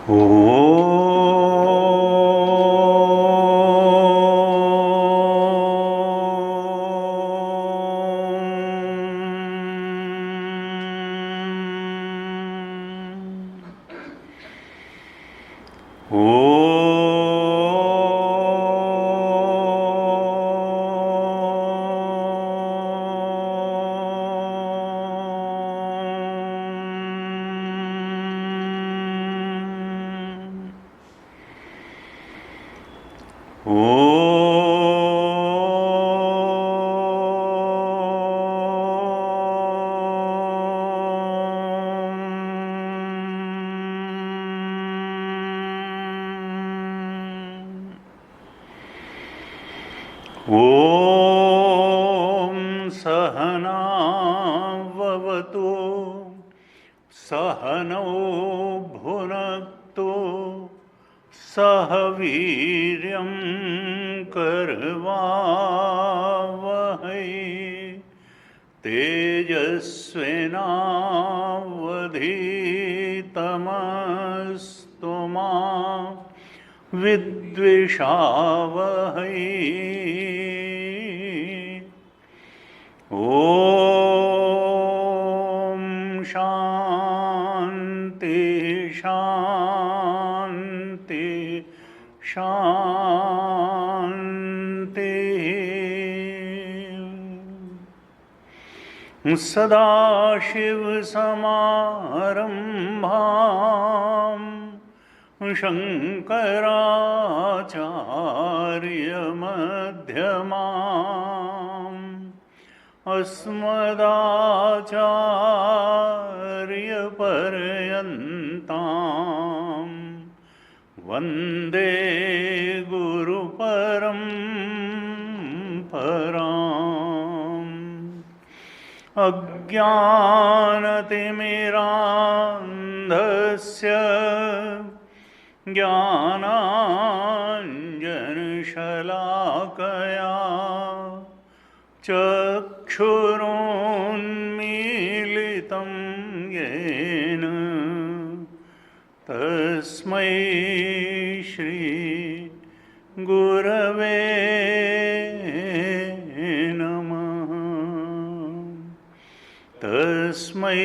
ॐ सहनाववतु सहनौ भुनक्तु सह वीर्यं करवावहै तेजस्विनावधीतमस्तु मा विद्विषावहै। ॐ शान्ति शान्ति शान्तिः। सदाशिवसमारम्भां शङ्कराचार्यमध्यमाम् अस्मदाचार्यपर्यन्तां वन्दे गुरुपरम्पराम्। अज्ञानतिमिरान्धस्य ज्ञानाञ्जनशलाकया चक्षुरुन्मीलितं येन तस्मै श्री गुरवे नमः। तस्मै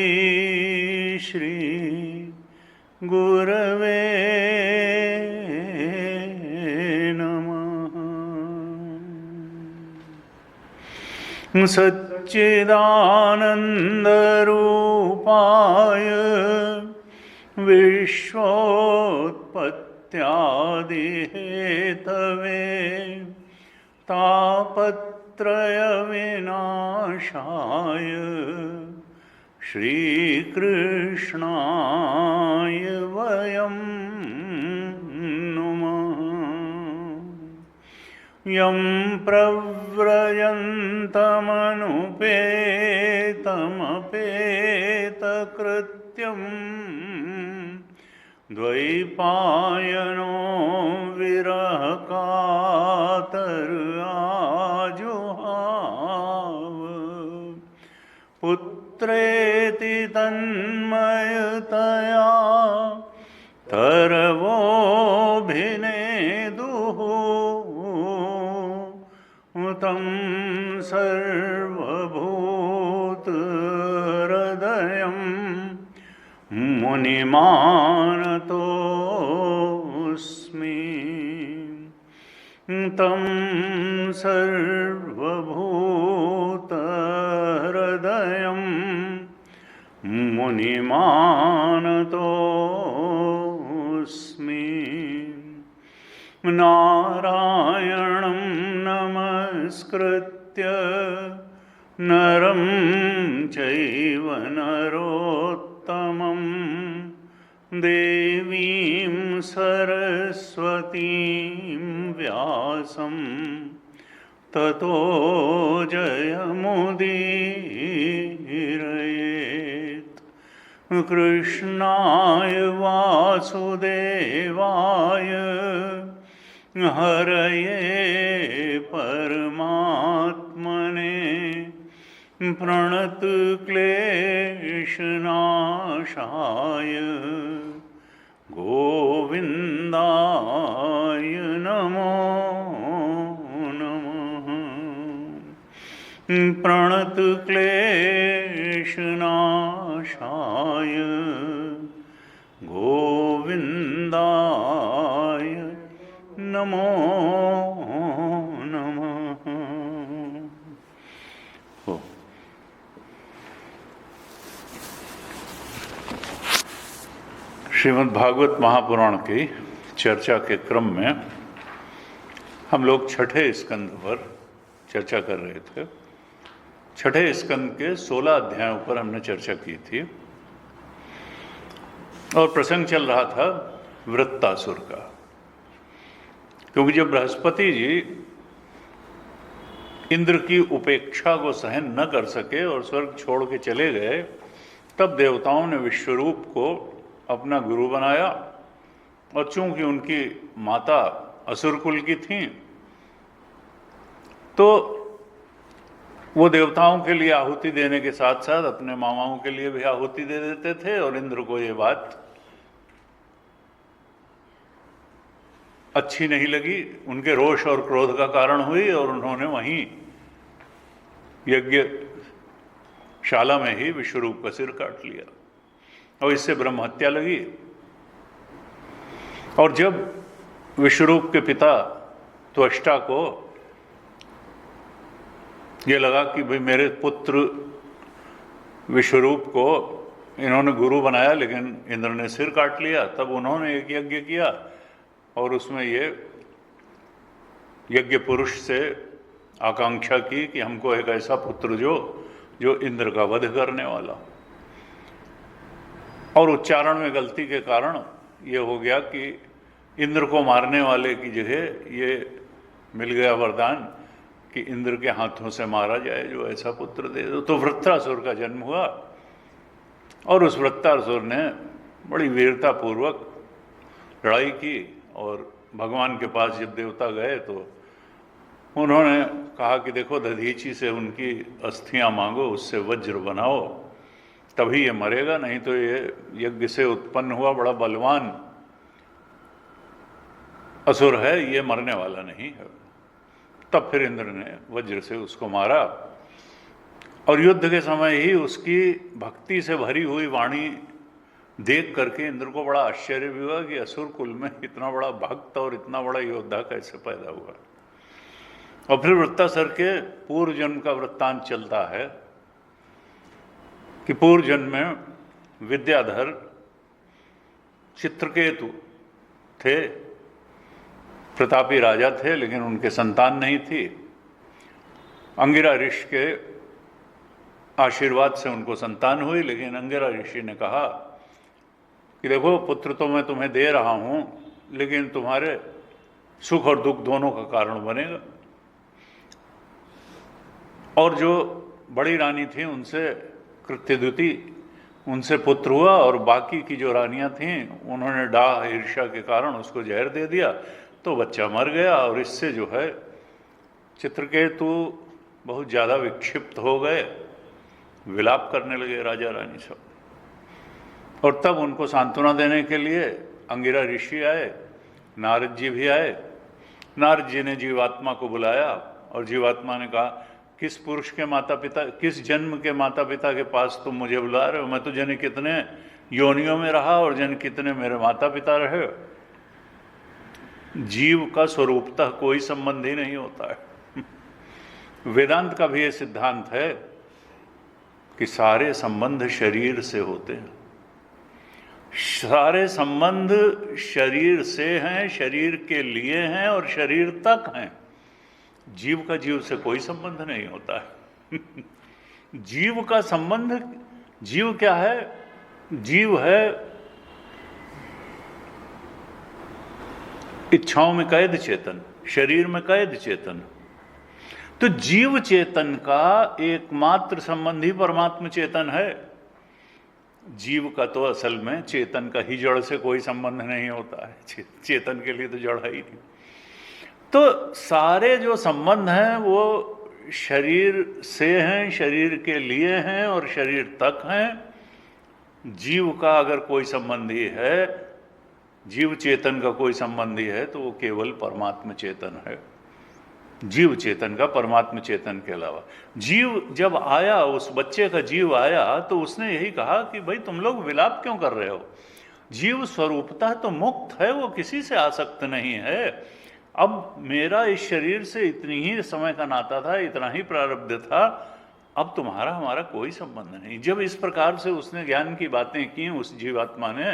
श्री गुरवे सच्चिदानन्दरूपाय विश्वोत्पत्त्यादिहेतवे तापत्रयविनाशाय श्रीकृष्णाय वयं नुमः। यं प्रव्रजन्तमनुपेतमपेतकृत्यं द्वैपायनो विरहकातराजुहाव पुत्रेति तन्मयतया तरवोऽभिनेदुः तं सर्वभूतहृदयं मुनिमानतोऽस्मि। तं सर्वभूतहृदयं मुनिमानतोऽस्मि। नारायणं नमस्कृत्य नरं चैव नरोत्तमं देवीं सरस्वतीं व्यासं ततो जयमुदीरयेत्। कृष्णाय वासुदेवाय हरये परमात्मने प्रणतक्लेशनाशाय गोविन्दाय नमो नमः। प्रणतक्लेशनाशाय गोविन्दाय नमो नमः। श्रीमद् भागवत महापुराण की चर्चा के क्रम में हम लोग छठे स्कंद पर चर्चा कर रहे थे। छठे स्कंद के 16 अध्यायों पर हमने चर्चा की थी और प्रसंग चल रहा था वृत्तासुर का, क्योंकि जब बृहस्पति जी इंद्र की उपेक्षा को सहन न कर सके और स्वर्ग छोड़ के चले गए, तब देवताओं ने विश्वरूप को अपना गुरु बनाया। और चूंकि उनकी माता असुर कुल की थीं, तो वो देवताओं के लिए आहुति देने के साथ साथ अपने मामाओं के लिए भी आहुति दे देते थे। और इंद्र को ये बात अच्छी नहीं लगी, उनके रोष और क्रोध का कारण हुई और उन्होंने वहीं यज्ञशाला में ही विश्वरूप का सिर काट लिया और इससे ब्रह्म हत्या लगी। और जब विश्वरूप के पिता त्वष्टा को ये लगा कि भाई मेरे पुत्र विश्वरूप को इन्होंने गुरु बनाया लेकिन इंद्र ने सिर काट लिया, तब उन्होंने एक यज्ञ किया और उसमें ये यज्ञ पुरुष से आकांक्षा की कि हमको एक ऐसा पुत्र जो इंद्र का वध करने वाला। और उच्चारण में गलती के कारण ये हो गया कि इंद्र को मारने वाले की जगह ये मिल गया वरदान कि इंद्र के हाथों से मारा जाए जो ऐसा पुत्र दे दो। तो वृत्रासुर का जन्म हुआ और उस वृत्रासुर ने बड़ी वीरतापूर्वक लड़ाई की और भगवान के पास जब देवता गए तो उन्होंने कहा कि देखो दधीची से उनकी अस्थियां मांगो, उससे वज्र बनाओ, तभी ये मरेगा, नहीं तो ये यज्ञ से उत्पन्न हुआ बड़ा बलवान असुर है, ये मरने वाला नहीं है। तब फिर इंद्र ने वज्र से उसको मारा और युद्ध के समय ही उसकी भक्ति से भरी हुई वाणी देख करके इंद्र को बड़ा आश्चर्य भी हुआ कि असुर कुल में इतना बड़ा भक्त और इतना बड़ा योद्धा कैसे पैदा हुआ। और फिर वृत्तासुर के पूर्व जन्म का वृत्तांत चलता है कि पूर्व जन्म में विद्याधर चित्रकेतु थे, प्रतापी राजा थे, लेकिन उनके संतान नहीं थी। अंगिरा ऋषि के आशीर्वाद से उनको संतान हुई, लेकिन अंगिरा ऋषि ने कहा कि देखो पुत्र तो मैं तुम्हें दे रहा हूं, लेकिन तुम्हारे सुख और दुख दोनों का कारण बनेगा। और जो बड़ी रानी थी उनसे कृत्यद्युति, उनसे पुत्र हुआ और बाकी की जो रानियां थीं उन्होंने डाह ईर्ष्या के कारण उसको जहर दे दिया, तो बच्चा मर गया। और इससे जो है चित्रकेतु बहुत ज़्यादा विक्षिप्त हो गए, विलाप करने लगे राजा रानी सब। और तब उनको सांत्वना देने के लिए अंगिरा ऋषि आए, नारद जी भी आए। नारद जी ने जीवात्मा को बुलाया और जीवात्मा ने कहा किस पुरुष के माता पिता, किस जन्म के माता पिता के पास तुम मुझे बुला रहे हो? मैं तो जाने कितने योनियों में रहा और जाने कितने मेरे माता पिता रहे। जीव का स्वरूपतः कोई संबंध ही नहीं होता है। वेदांत का भी ये सिद्धांत है कि सारे संबंध शरीर से होते हैं, सारे संबंध शरीर से हैं, शरीर के लिए हैं और शरीर तक हैं। जीव का जीव से कोई संबंध नहीं होता है। जीव का संबंध, जीव क्या है? जीव है इच्छाओं में कैद चेतन, शरीर में कैद चेतन। तो जीव चेतन का एकमात्र संबंधी परमात्मा चेतन है। जीव का तो असल में चेतन का ही जड़ से कोई संबंध नहीं होता है, चेतन के लिए तो जड़ है ही नहीं। तो सारे जो संबंध हैं वो शरीर से हैं, शरीर के लिए हैं और शरीर तक हैं। जीव का अगर कोई संबंधी है जीव चेतन का कोई संबंधी है तो वो केवल परमात्म चेतन है, जीव चेतन का, परमात्म चेतन के अलावा। जीव जब आया, उस बच्चे का जीव आया, तो उसने यही कहा कि भाई तुम लोग विलाप क्यों कर रहे हो? जीव स्वरूपतः तो मुक्त है, वो किसी से आसक्त नहीं है। अब मेरा इस शरीर से इतनी ही समय का नाता था, इतना ही प्रारब्ध था, अब तुम्हारा हमारा कोई संबंध नहीं। जब इस प्रकार से उसने ज्ञान की बातें की उस जीवात्मा ने,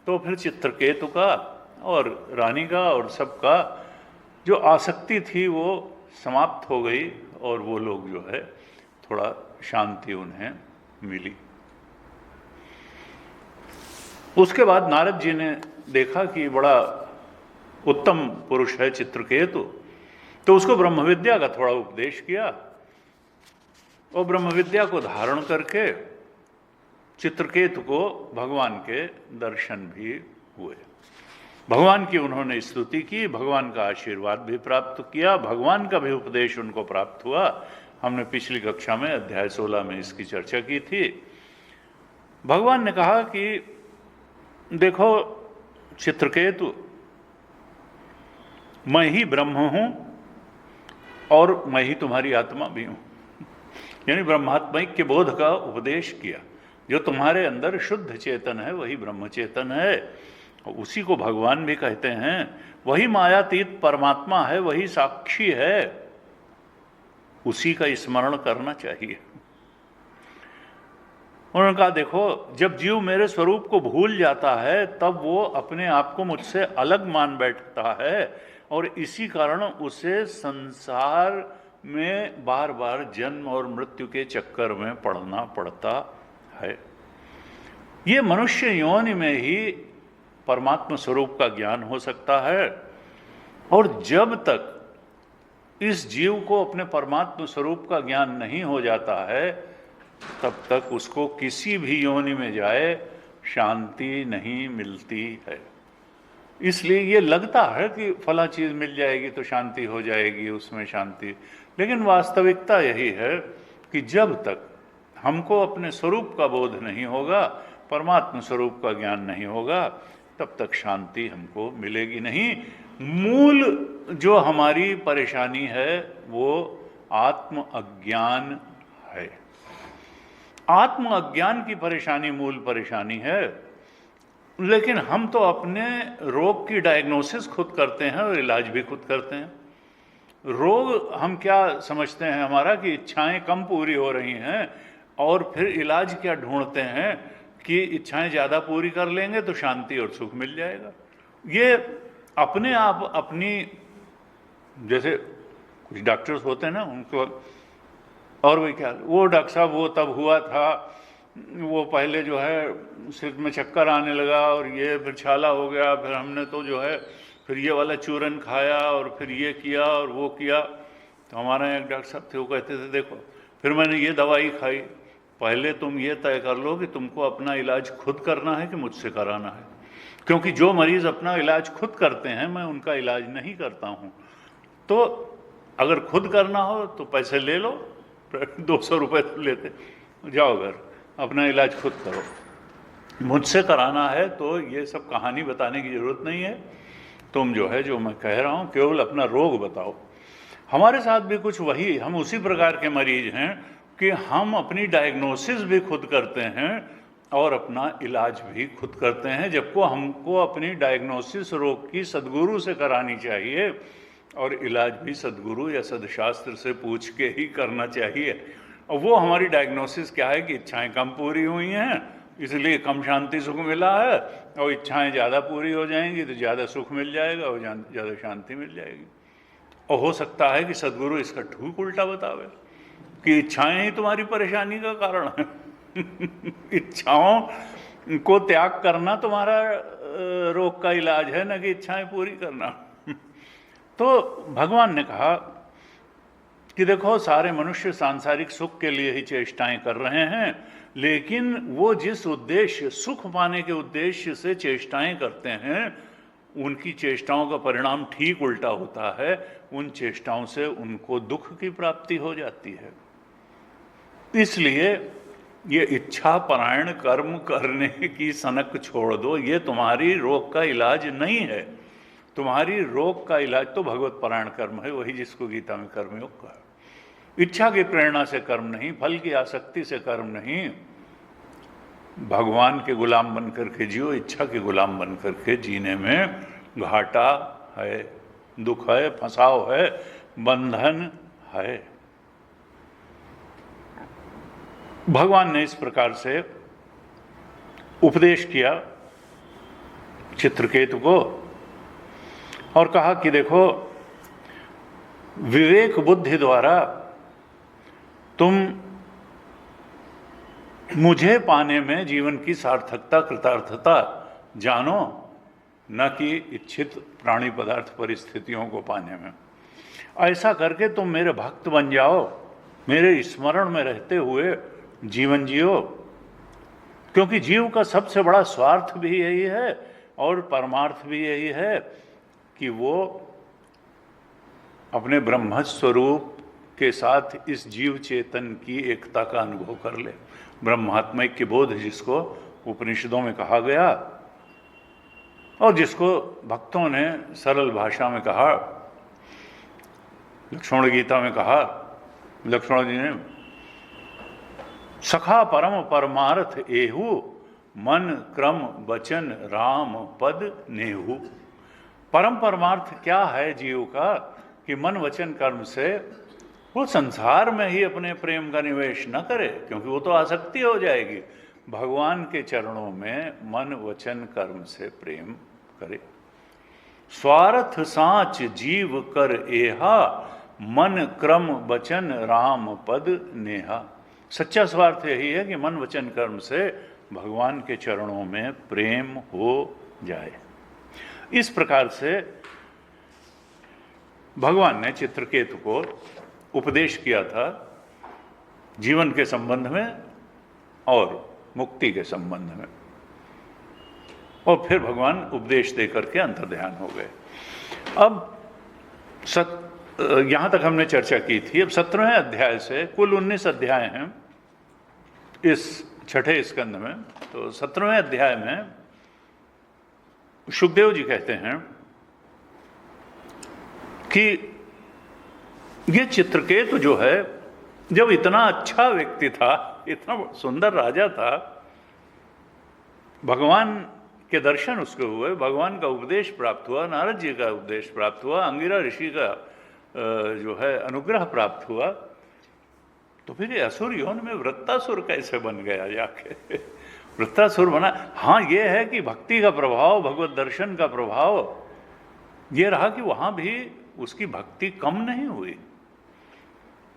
तो फिर चित्रकेतु का और रानी का और सबका जो आसक्ति थी वो समाप्त हो गई, और वो लोग जो है थोड़ा शांति उन्हें मिली। उसके बाद नारद जी ने देखा कि बड़ा उत्तम पुरुष है चित्रकेतु, तो उसको ब्रह्म विद्या का थोड़ा उपदेश किया, और ब्रह्म विद्या को धारण करके चित्रकेतु को भगवान के दर्शन भी हुए। भगवान की उन्होंने स्तुति की, भगवान का आशीर्वाद भी प्राप्त किया, भगवान का भी उपदेश उनको प्राप्त हुआ। हमने पिछली कक्षा में अध्याय 16 में इसकी चर्चा की थी। भगवान ने कहा कि देखो चित्रकेतु, मैं ही ब्रह्म हूं और मैं ही तुम्हारी आत्मा भी हूं। यानी ब्रह्मात्मैक्य बोध का उपदेश किया। जो तुम्हारे अंदर शुद्ध चेतन है वही ब्रह्म चेतन है, उसी को भगवान भी कहते हैं। वही मायातीत परमात्मा है, वही साक्षी है, उसी का स्मरण करना चाहिए। उन्होंने कहा देखो, जब जीव मेरे स्वरूप को भूल जाता है तब वो अपने आप को मुझसे अलग मान बैठता है, और इसी कारण उसे संसार में बार बार जन्म और मृत्यु के चक्कर में पड़ना पड़ता है। ये मनुष्य योनि में ही परमात्मा स्वरूप का ज्ञान हो सकता है, और जब तक इस जीव को अपने परमात्मा स्वरूप का ज्ञान नहीं हो जाता है तब तक उसको किसी भी योनि में जाए शांति नहीं मिलती है। इसलिए ये लगता है कि फला चीज मिल जाएगी तो शांति हो जाएगी, उसमें शांति, लेकिन वास्तविकता यही है कि जब तक हमको अपने स्वरूप का बोध नहीं होगा, परमात्मा स्वरूप का ज्ञान नहीं होगा, तब तक शांति हमको मिलेगी नहीं। मूल जो हमारी परेशानी है वो आत्म अज्ञान है। आत्म अज्ञान की परेशानी मूल परेशानी है, लेकिन हम तो अपने रोग की डायग्नोसिस खुद करते हैं और इलाज भी खुद करते हैं। रोग हम क्या समझते हैं हमारा कि इच्छाएं कम पूरी हो रही हैं, और फिर इलाज क्या ढूंढते हैं कि इच्छाएं ज़्यादा पूरी कर लेंगे तो शांति और सुख मिल जाएगा। ये अपने आप अपनी, जैसे कुछ डॉक्टर्स होते हैं ना, उनको और वही क्या, वो डॉक्टर साहब वो तब हुआ था, वो पहले जो है सिर में चक्कर आने लगा और ये फिर छाला हो गया, फिर हमने तो जो है फिर ये वाला चूरन खाया और फिर ये किया और वो किया। तो हमारे यहाँ एक डॉक्टर साहब थे, वो कहते थे देखो फिर मैंने ये दवाई खाई, पहले तुम ये तय कर लो कि तुमको अपना इलाज खुद करना है कि मुझसे कराना है, क्योंकि जो मरीज़ अपना इलाज खुद करते हैं मैं उनका इलाज नहीं करता हूँ। तो अगर खुद करना हो तो पैसे ले लो, 200 रुपये तो लेते, जाओ घर अपना इलाज खुद करो। मुझसे कराना है तो ये सब कहानी बताने की ज़रूरत नहीं है, तुम जो है जो मैं कह रहा हूँ केवल अपना रोग बताओ। हमारे साथ भी कुछ वही, हम उसी प्रकार के मरीज हैं कि हम अपनी डायग्नोसिस भी खुद करते हैं और अपना इलाज भी खुद करते हैं, जबको हमको अपनी डायग्नोसिस रोग की सद्गुरु से करानी चाहिए और इलाज भी सद्गुरु या सदशास्त्र से पूछ के ही करना चाहिए। और वो हमारी डायग्नोसिस क्या है कि इच्छाएं कम पूरी हुई हैं इसलिए कम शांति सुख मिला है, और इच्छाएं ज़्यादा पूरी हो जाएंगी तो ज़्यादा सुख मिल जाएगा और ज़्यादा शांति मिल जाएगी। और हो सकता है कि सद्गुरु इसका ठीक उल्टा बतावे कि इच्छाएं ही तुम्हारी परेशानी का कारण है इच्छाओं को त्याग करना तुम्हारा रोग का इलाज है, न कि इच्छाएं पूरी करना तो भगवान ने कहा कि देखो सारे मनुष्य सांसारिक सुख के लिए ही चेष्टाएं कर रहे हैं, लेकिन वो जिस उद्देश्य, सुख पाने के उद्देश्य से चेष्टाएं करते हैं, उनकी चेष्टाओं का परिणाम ठीक उल्टा होता है। उन चेष्टाओं से उनको दुख की प्राप्ति हो जाती है। इसलिए ये इच्छा परायण कर्म करने की सनक छोड़ दो, ये तुम्हारी रोग का इलाज नहीं है। तुम्हारी रोग का इलाज तो भगवत परायण कर्म है, वही जिसको गीता में कर्मयोग कहा। इच्छा की प्रेरणा से कर्म नहीं, फल की आसक्ति से कर्म नहीं। भगवान के गुलाम बन करके जियो, इच्छा के गुलाम बन करके जीने में घाटा है, दुख है, फंसाव है, बंधन है। भगवान ने इस प्रकार से उपदेश किया चित्रकेतु को और कहा कि देखो, विवेक बुद्धि द्वारा तुम मुझे पाने में जीवन की सार्थकता कृतार्थता जानो, न कि इच्छित प्राणी पदार्थ परिस्थितियों को पाने में। ऐसा करके तुम मेरे भक्त बन जाओ, मेरे स्मरण में रहते हुए जीवन जियो, क्योंकि जीव का सबसे बड़ा स्वार्थ भी यही है और परमार्थ भी यही है कि वो अपने ब्रह्म स्वरूप के साथ इस जीव चेतन की एकता का अनुभव कर ले। ब्रह्मात्मैक्य बोध जिसको उपनिषदों में कहा गया और जिसको भक्तों ने सरल भाषा में कहा, लक्ष्मण गीता में कहा, लक्ष्मण जी ने सखा परम परमार्थ एहु, मन क्रम वचन राम पद नेहु। परम परमार्थ क्या है जीव का कि मन वचन कर्म से वो संसार में ही अपने प्रेम का निवेश न करे, क्योंकि वो तो आसक्ति हो जाएगी। भगवान के चरणों में मन वचन कर्म से प्रेम करे। स्वार्थ साच जीव कर एहा, मन क्रम वचन राम पद नेहा। सच्चा स्वार्थ यही है कि मन वचन कर्म से भगवान के चरणों में प्रेम हो जाए। इस प्रकार से भगवान ने चित्रकेतु को उपदेश किया था जीवन के संबंध में और मुक्ति के संबंध में, और फिर भगवान उपदेश देकर के अंतर्ध्यान हो गए। अब यहां तक हमने चर्चा की थी। अब 17वें अध्याय से, कुल 19 अध्याय हैं इस छठे स्कंद में, तो 17वें अध्याय में शुकदेव जी कहते हैं कि ये चित्रकेतु जो है, जब इतना अच्छा व्यक्ति था, इतना सुंदर राजा था, भगवान के दर्शन उसको हुए, भगवान का उपदेश प्राप्त हुआ, नारद जी का उपदेश प्राप्त हुआ, अंगिरा ऋषि का जो है अनुग्रह प्राप्त हुआ, तो फिर ये असुर योन में वृत्तासुर कैसे बन गया जाके? वृत्तासुर बना। हाँ, ये है कि भक्ति का प्रभाव, भगवत दर्शन का प्रभाव ये रहा कि वहां भी उसकी भक्ति कम नहीं हुई।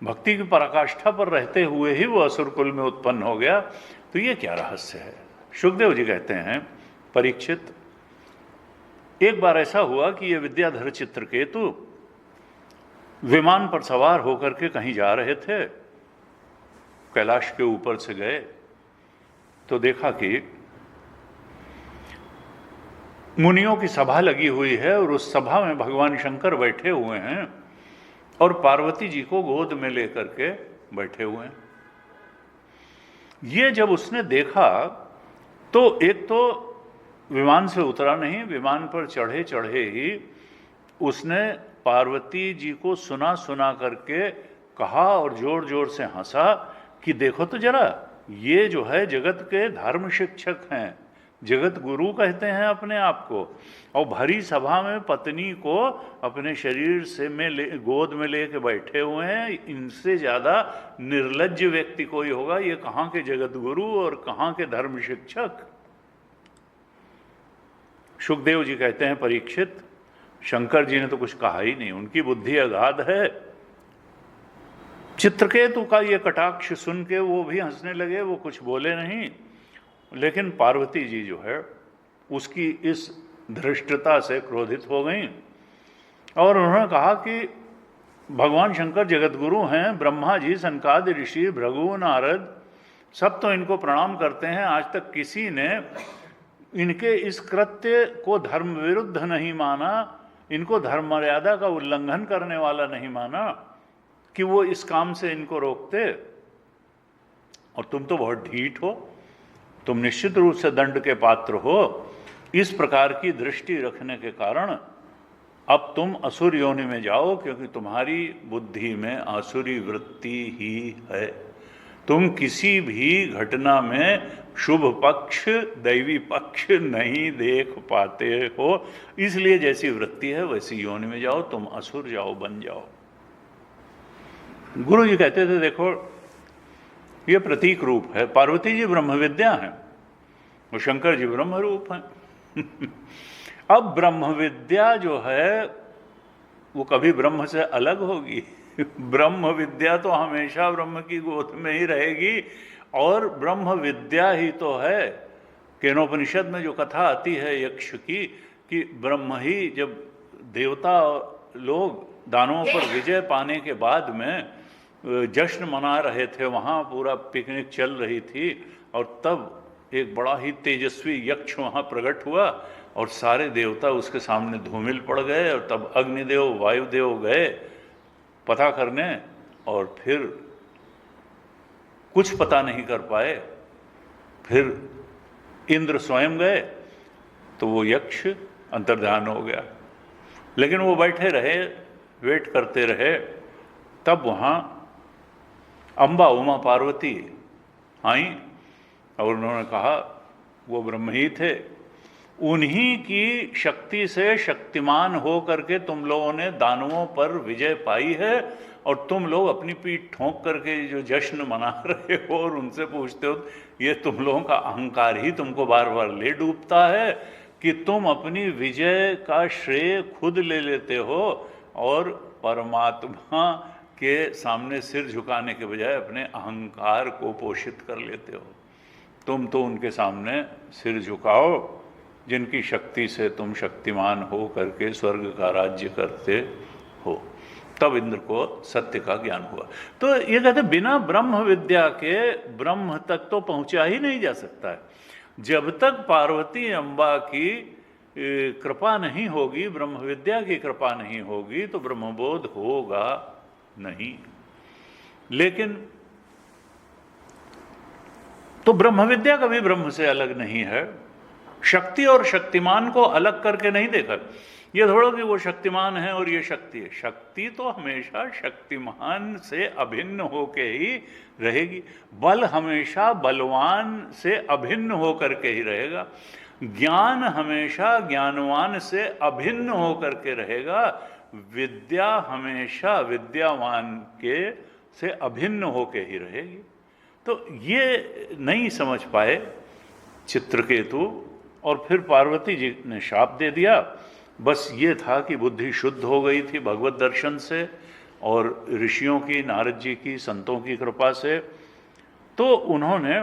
भक्ति की पराकाष्ठा पर रहते हुए ही वो असुर कुल में उत्पन्न हो गया। तो ये क्या रहस्य है? शुकदेव जी कहते हैं, परीक्षित, एक बार ऐसा हुआ कि ये विद्याधर चित्रकेतु विमान पर सवार होकर के कहीं जा रहे थे, कैलाश के ऊपर से गए तो देखा कि मुनियों की सभा लगी हुई है और उस सभा में भगवान शंकर बैठे हुए हैं और पार्वती जी को गोद में लेकर के बैठे हुए हैं। ये जब उसने देखा तो एक तो विमान से उतरा नहीं, विमान पर चढ़े चढ़े ही उसने पार्वती जी को सुना सुना करके कहा और जोर जोर से हंसा कि देखो तो जरा, ये जो है जगत के धर्म शिक्षक हैं, जगत गुरु कहते हैं अपने आप को, और भरी सभा में पत्नी को अपने शरीर से गोद में लेके बैठे हुए हैं। इनसे ज़्यादा निर्लज्ज व्यक्ति कोई होगा? ये कहाँ के जगत गुरु और कहाँ के धर्म शिक्षक? शुकदेव जी कहते हैं, परीक्षित, शंकर जी ने तो कुछ कहा ही नहीं, उनकी बुद्धि अगाध है। चित्रकेतु का ये कटाक्ष सुन के वो भी हंसने लगे, वो कुछ बोले नहीं। लेकिन पार्वती जी जो है उसकी इस धृष्टता से क्रोधित हो गई और उन्होंने कहा कि भगवान शंकर जगत गुरु हैं, ब्रह्मा जी, सनकादि ऋषि, भृगु, नारद सब तो इनको प्रणाम करते हैं। आज तक किसी ने इनके इस कृत्य को धर्म विरुद्ध नहीं माना, इनको धर्म मर्यादा का उल्लंघन करने वाला नहीं माना कि वो इस काम से इनको रोकते। और तुम तो बहुत ढीठ हो, तुम निश्चित रूप से दंड के पात्र हो। इस प्रकार की दृष्टि रखने के कारण अब तुम असुर योनि में जाओ, क्योंकि तुम्हारी बुद्धि में आसुरी वृत्ति ही है। तुम किसी भी घटना में शुभ पक्ष, दैवी पक्ष नहीं देख पाते हो, इसलिए जैसी वृत्ति है वैसी योनि में जाओ, तुम असुर जाओ, बन जाओ। गुरु जी कहते थे देखो ये प्रतीक रूप है, पार्वती जी ब्रह्म विद्या है और शंकर जी ब्रह्म रूप हैं। अब ब्रह्म विद्या जो है वो कभी ब्रह्म से अलग होगी? ब्रह्म विद्या तो हमेशा ब्रह्म की गोद में ही रहेगी, और ब्रह्म विद्या ही तो है। केनोपनिषद में जो कथा आती है यक्ष की, कि ब्रह्म ही जब देवता लोग दानवों पर विजय पाने के बाद में जश्न मना रहे थे, वहाँ पूरा पिकनिक चल रही थी, और तब एक बड़ा ही तेजस्वी यक्ष वहाँ प्रकट हुआ और सारे देवता उसके सामने धूमिल पड़ गए। और तब अग्निदेव, वायुदेव गए पता करने, और फिर कुछ पता नहीं कर पाए। फिर इंद्र स्वयं गए तो वो यक्ष अंतर्ध्यान हो गया, लेकिन वो बैठे रहे, वेट करते रहे। तब वहाँ अम्बा उमा पार्वती आई और उन्होंने कहा, वो ब्रह्म ही थे, उन्हीं की शक्ति से शक्तिमान हो करके तुम लोगों ने दानवों पर विजय पाई है, और तुम लोग अपनी पीठ ठोंक करके जो जश्न मना रहे हो और उनसे पूछते हो, ये तुम लोगों का अहंकार ही तुमको बार बार ले डूबता है कि तुम अपनी विजय का श्रेय खुद ले लेते हो और परमात्मा के सामने सिर झुकाने के बजाय अपने अहंकार को पोषित कर लेते हो। तुम तो उनके सामने सिर झुकाओ जिनकी शक्ति से तुम शक्तिमान हो करके स्वर्ग का राज्य करते हो। तब इंद्र को सत्य का ज्ञान हुआ। तो ये कहते बिना ब्रह्म विद्या के ब्रह्म तक तो पहुंचा ही नहीं जा सकता है। जब तक पार्वती अम्बा की कृपा नहीं होगी, ब्रह्म विद्या की कृपा नहीं होगी, तो ब्रह्मबोध होगा नहीं। लेकिन तो ब्रह्म विद्या कभी ब्रह्म से अलग नहीं है। शक्ति और शक्तिमान को अलग करके नहीं देखा। ये थोड़ा कि वो शक्तिमान है और ये शक्ति है। शक्ति तो हमेशा शक्तिमान से अभिन्न होके ही रहेगी, बल हमेशा बलवान से अभिन्न होकर के ही रहेगा, ज्ञान हमेशा ज्ञानवान से अभिन्न होकर के रहेगा, विद्या हमेशा विद्यावान के से अभिन्न होके ही रहेगी। तो ये नहीं समझ पाए चित्रकेतु, और फिर पार्वती जी ने शाप दे दिया। बस ये था कि बुद्धि शुद्ध हो गई थी भगवत दर्शन से और ऋषियों की, नारद जी की, संतों की कृपा से। तो उन्होंने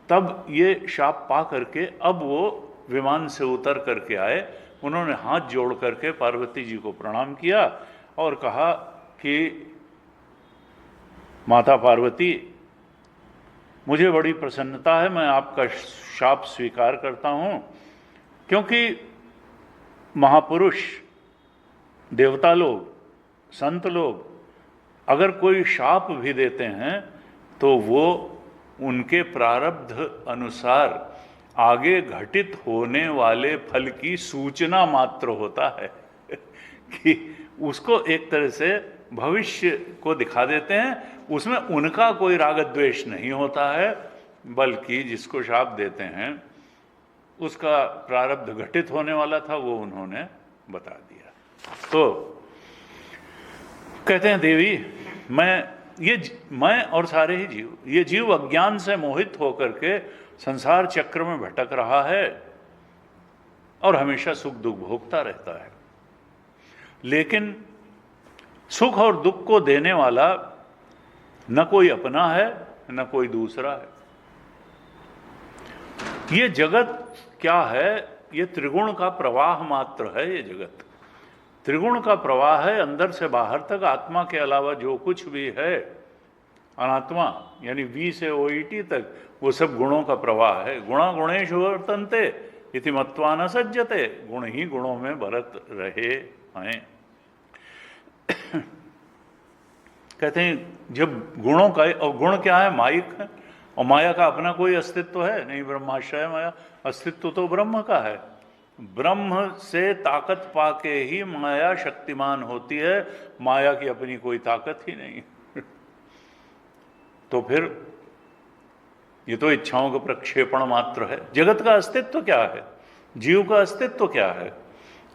तब ये शाप पा करके अब वो विमान से उतर करके आए। उन्होंने हाथ जोड़ करके पार्वती जी को प्रणाम किया और कहा कि माता पार्वती, मुझे बड़ी प्रसन्नता है, मैं आपका शाप स्वीकार करता हूँ, क्योंकि महापुरुष, देवता लोग, संत लोग अगर कोई शाप भी देते हैं तो वो उनके प्रारब्ध अनुसार आगे घटित होने वाले फल की सूचना मात्र होता है कि उसको एक तरह से भविष्य को दिखा देते हैं। उसमें उनका कोई राग द्वेष नहीं होता है, बल्कि जिसको शाप देते हैं उसका प्रारब्ध घटित होने वाला था, वो उन्होंने बता दिया। तो कहते हैं देवी, मैं और सारे ही जीव, ये जीव अज्ञान से मोहित होकर के संसार चक्र में भटक रहा है और हमेशा सुख दुख भोगता रहता है, लेकिन सुख और दुख को देने वाला न कोई अपना है न कोई दूसरा है। ये जगत क्या है? ये त्रिगुण का प्रवाह मात्र है। ये जगत त्रिगुण का प्रवाह है, अंदर से बाहर तक। आत्मा के अलावा जो कुछ भी है अनात्मा, यानी वी से ओईटी तक, वो सब गुणों का प्रवाह है। गुणा गुणेषु वर्तन्ते इति मत्वा न सज्जते, गुण ही गुणों में बरत रहे हैं। कहते हैं जब गुणों का, और गुण क्या है? माइक है। और माया का अपना कोई अस्तित्व है नहीं, ब्रह्माश्रय माया, अस्तित्व तो ब्रह्म का है। ब्रह्म से ताकत पाके ही माया शक्तिमान होती है, माया की अपनी कोई ताकत ही नहीं। तो फिर ये तो इच्छाओं का प्रक्षेपण मात्र है। जगत का अस्तित्व क्या है, जीव का अस्तित्व क्या है,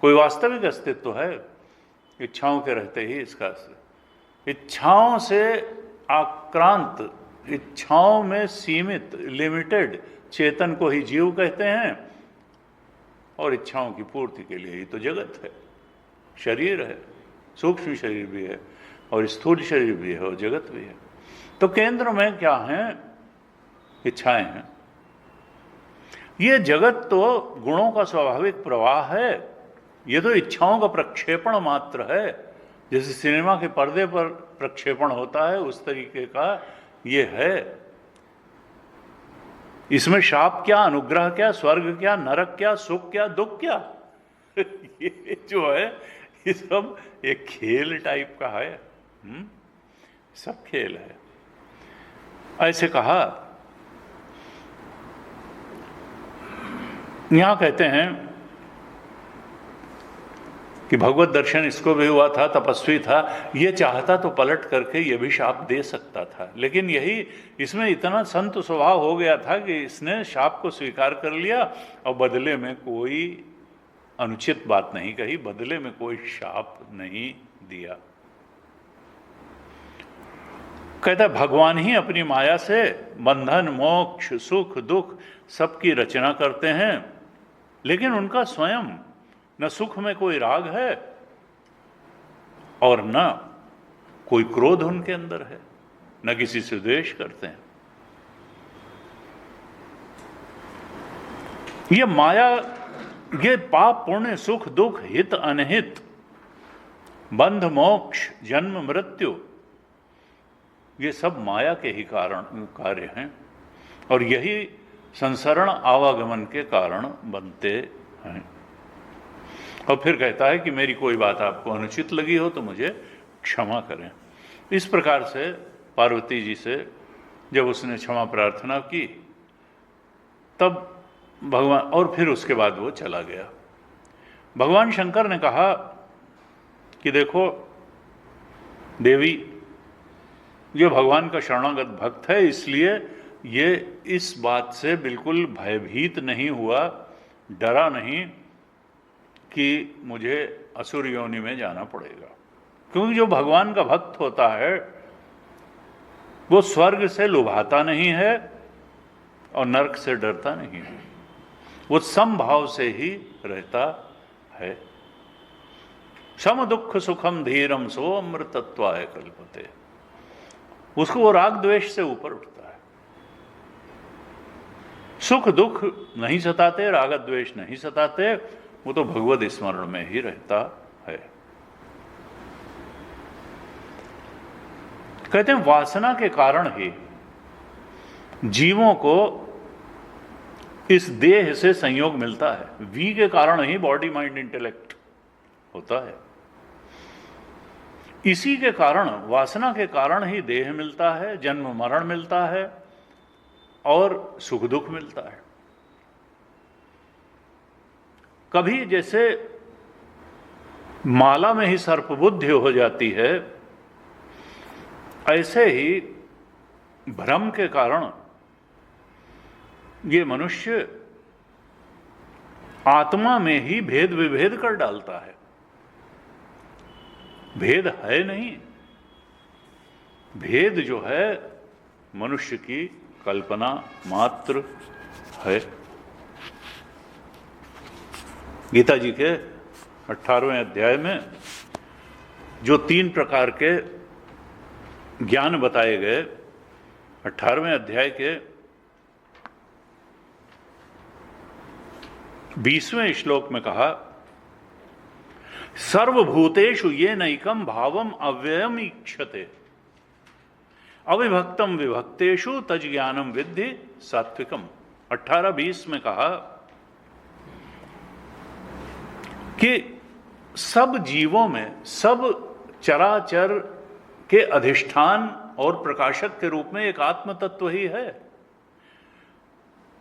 कोई वास्तविक अस्तित्व है? इच्छाओं के रहते ही इसका अस्तित्व। इच्छाओं से आक्रांत, इच्छाओं में सीमित, लिमिटेड चेतन को ही जीव कहते हैं, और इच्छाओं की पूर्ति के लिए ही तो जगत है। शरीर है, सूक्ष्म शरीर भी है और स्थूल शरीर भी है और जगत भी है। तो केंद्र में क्या है? इच्छाएं हैं। ये जगत तो गुणों का स्वाभाविक प्रवाह है, ये तो इच्छाओं का प्रक्षेपण मात्र है। जैसे सिनेमा के पर्दे पर प्रक्षेपण होता है, उस तरीके का ये है। इसमें शाप क्या, अनुग्रह क्या, स्वर्ग क्या, नरक क्या, सुख क्या, दुख क्या? ये जो है ये सब एक खेल टाइप का है। सब खेल है। ऐसे कहा। यहां कहते हैं कि भगवत दर्शन इसको भी हुआ था, तपस्वी था, ये चाहता तो पलट करके ये भी शाप दे सकता था, लेकिन यही इसमें इतना संत स्वभाव हो गया था कि इसने शाप को स्वीकार कर लिया और बदले में कोई अनुचित बात नहीं कही, बदले में कोई शाप नहीं दिया। कहता है भगवान ही अपनी माया से बंधन, मोक्ष, सुख, दुख सबकी रचना करते हैं, लेकिन उनका स्वयं न सुख में कोई राग है और न कोई क्रोध उनके अंदर है, न किसी से द्वेष करते हैं। ये माया, ये पाप पुण्य, सुख दुख, हित अनहित, बंध मोक्ष, जन्म मृत्यु, ये सब माया के ही कारण कार्य हैं और यही संसरण आवागमन के कारण बनते हैं। और फिर कहता है कि मेरी कोई बात आपको अनुचित लगी हो तो मुझे क्षमा करें। इस प्रकार से पार्वती जी से जब उसने क्षमा प्रार्थना की तब भगवान, और फिर उसके बाद वो चला गया। भगवान शंकर ने कहा कि देखो देवी, ये भगवान का शरणागत भक्त है, इसलिए ये इस बात से बिल्कुल भयभीत नहीं हुआ, डरा नहीं कि मुझे असुर योनि में जाना पड़ेगा। क्योंकि जो भगवान का भक्त होता है वो स्वर्ग से लुभाता नहीं है और नरक से डरता नहीं है, वो समभाव से ही रहता है। सम दुख सुखम धीरम सो अमृतत्वाय कल्पते। उसको वो राग द्वेष से ऊपर उठता है। सुख दुख नहीं सताते, राग द्वेष नहीं सताते, वो तो भगवत स्मरण में ही रहता है। कहते हैं वासना के कारण ही जीवों को इस देह से संयोग मिलता है। वी के कारण ही बॉडी माइंड इंटेलेक्ट होता है। इसी के कारण, वासना के कारण ही देह मिलता है, जन्म मरण मिलता है और सुख दुख मिलता है। कभी जैसे माला में ही सर्पबुद्धि हो जाती है, ऐसे ही भ्रम के कारण ये मनुष्य आत्मा में ही भेद विभेद कर डालता है। भेद है नहीं, भेद जो है मनुष्य की कल्पना मात्र है। गीता जी के 18वें अध्याय में जो 3 प्रकार के ज्ञान बताए गए, 18वें अध्याय के 20वें श्लोक में कहा, सर्वभूतेषु ये नैकम भावम अव्ययम ईक्षते अविभक्तम विभक्तेषु तज ज्ञानम विद्धि सात्विकम। 18-20 में कहा कि सब जीवों में, सब चराचर के अधिष्ठान और प्रकाशक के रूप में एक आत्म तत्व ही है।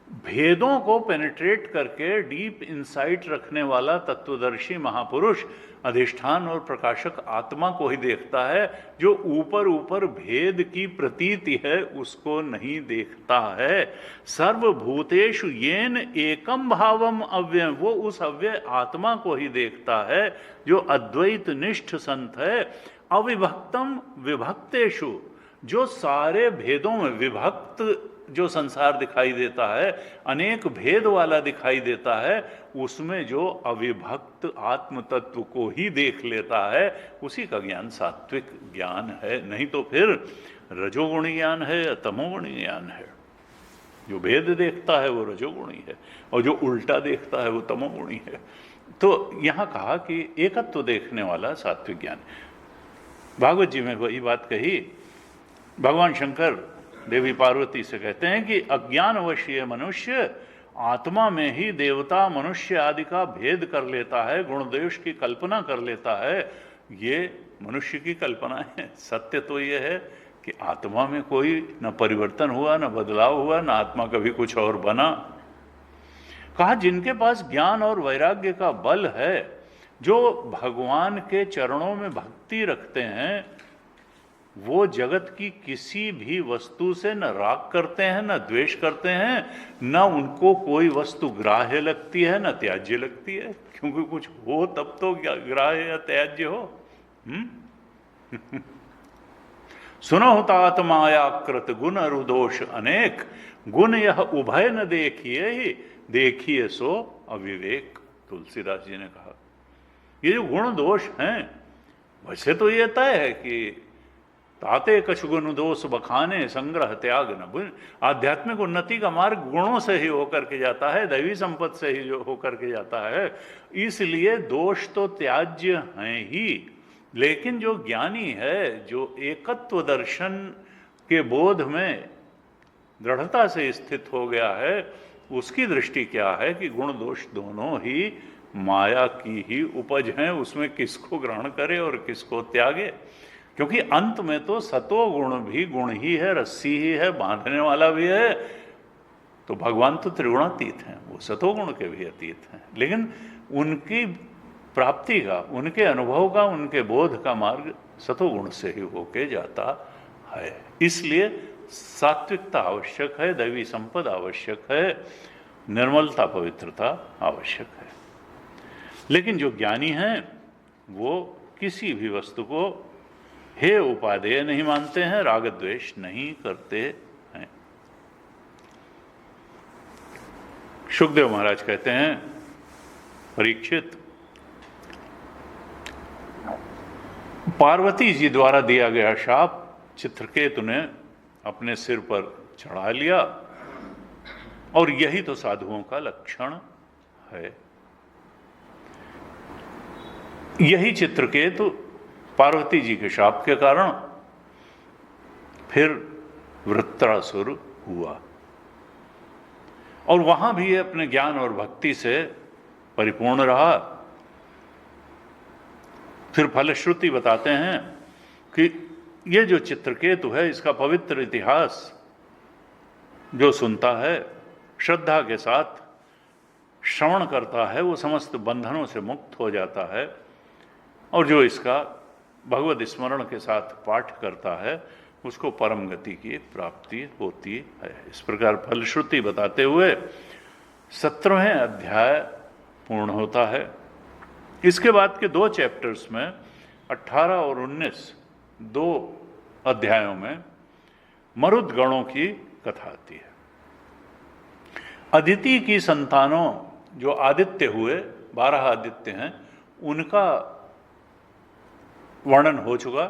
भेदों को पेनिट्रेट करके डीप इंसाइट रखने वाला तत्वदर्शी महापुरुष अधिष्ठान और प्रकाशक आत्मा को ही देखता है। जो ऊपर ऊपर भेद की प्रतीति है उसको नहीं देखता है। सर्वभूतेषु येन एकम भावम अव्ययम, वो उस अव्यय आत्मा को ही देखता है जो अद्वैत निष्ठ संत है। अविभक्तम विभक्तेषु, जो सारे भेदों में विभक्त जो संसार दिखाई देता है, अनेक भेद वाला दिखाई देता है, उसमें जो अविभक्त आत्म तत्व को ही देख लेता है, उसी का ज्ञान सात्विक ज्ञान है। नहीं तो फिर रजोगुणी ज्ञान है या तमोगुणी ज्ञान है। जो भेद देखता है वो रजोगुणी है और जो उल्टा देखता है वो तमोगुणी है। तो यहाँ कहा कि एकत्व देखने वाला सात्विक ज्ञान। भागवत जी में वही बात कही। भगवान शंकर देवी पार्वती से कहते हैं कि अज्ञानवश मनुष्य आत्मा में ही देवता मनुष्य आदि का भेद कर लेता है, गुण दोष की कल्पना कर लेता है। ये मनुष्य की कल्पना है। सत्य तो ये है कि आत्मा में कोई न परिवर्तन हुआ, न बदलाव हुआ, न आत्मा कभी कुछ और बना। कहा जिनके पास ज्ञान और वैराग्य का बल है, जो भगवान के चरणों में भक्ति रखते हैं, वो जगत की किसी भी वस्तु से न राग करते हैं, न द्वेष करते हैं, न उनको कोई वस्तु ग्राह्य लगती है, न त्याज्य लगती है। क्योंकि कुछ हो तब तो ग्राह्य या त्याज्य हो। सुनो तात मायाकृत गुण रुदोष अनेक, गुण यह उभय न देखिए ही, देखिए सो अविवेक। तुलसीदास जी ने कहा ये जो गुण दोष हैं, वैसे तो ये तय है कि ताते कछु गुण दोष बखाने संग्रह त्याग न बुन। आध्यात्मिक उन्नति का मार्ग गुणों से ही होकर के जाता है, दैवी संपत्ति से ही जो होकर के जाता है। इसलिए दोष तो त्याज्य हैं ही, लेकिन जो ज्ञानी है, जो एकत्व दर्शन के बोध में दृढ़ता से स्थित हो गया है, उसकी दृष्टि क्या है कि गुण दोष दोनों ही माया की ही उपज हैं। उसमें किसको ग्रहण करे और किसको त्यागे। क्योंकि अंत में तो सतो गुण भी गुण ही है, रस्सी ही है, बांधने वाला भी है। तो भगवान तो त्रिगुणातीत हैं, वो सतो गुण के भी अतीत हैं, लेकिन उनकी प्राप्ति का, उनके अनुभव का, उनके बोध का मार्ग सतो गुण से ही होके जाता है। इसलिए सात्विकता आवश्यक है, दैवी संपद आवश्यक है, निर्मलता पवित्रता आवश्यक है। लेकिन जो ज्ञानी हैं वो किसी भी वस्तु को हे उपादेय नहीं मानते हैं, राग द्वेष नहीं करते हैं। शुकदेव महाराज कहते हैं, परीक्षित, पार्वती जी द्वारा दिया गया शाप चित्रकेतु ने अपने सिर पर चढ़ा लिया, और यही तो साधुओं का लक्षण है। यही चित्रकेतु पार्वती जी के शाप के कारण फिर वृत्रासुर हुआ, और वहां भी अपने ज्ञान और भक्ति से परिपूर्ण रहा। फिर फलश्रुति बताते हैं कि ये जो चित्रकेतु है, इसका पवित्र इतिहास जो सुनता है, श्रद्धा के साथ श्रवण करता है, वो समस्त बंधनों से मुक्त हो जाता है, और जो इसका भगवत स्मरण के साथ पाठ करता है, उसको परम गति की प्राप्ति होती है। इस प्रकार फलश्रुति बताते हुए 17वें अध्याय पूर्ण होता है। इसके बाद के 2 चैप्टर्स में 18 और 19 2 अध्यायों में मरुद गणों की कथा आती है। अदिति की संतानों जो आदित्य हुए, 12 आदित्य हैं, उनका वर्णन हो चुका।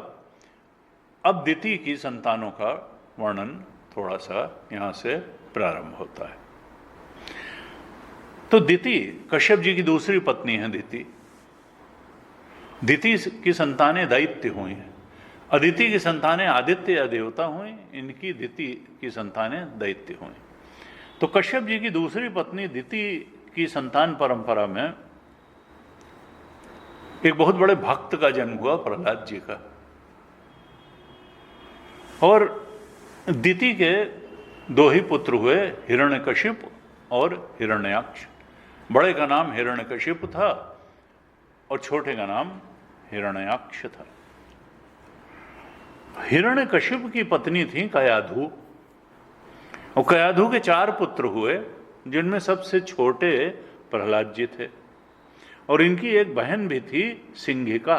अब दिति की संतानों का वर्णन थोड़ा सा यहां से प्रारंभ होता है। तो दिति कश्यप जी की दूसरी पत्नी है। दिति की संतानें दैत्य हुई हैं। अदिति की संतानें आदित्य या देवता हुई, इनकी दिति की संतानें दैत्य हुई। तो कश्यप जी की दूसरी पत्नी दिति की संतान परंपरा में एक बहुत बड़े भक्त का जन्म हुआ, प्रहलाद जी का। और दिति के 2 ही पुत्र हुए, हिरण्यकशिप और हिरण्याक्ष। बड़े का नाम हिरण्यकशिपु था और छोटे का नाम हिरण्याक्ष था। हिरण्यकशिपु की पत्नी थी कयाधु, और कयाधु के 4 पुत्र हुए, जिनमें सबसे छोटे प्रहलाद जी थे। और इनकी एक बहन भी थी सिंघिका।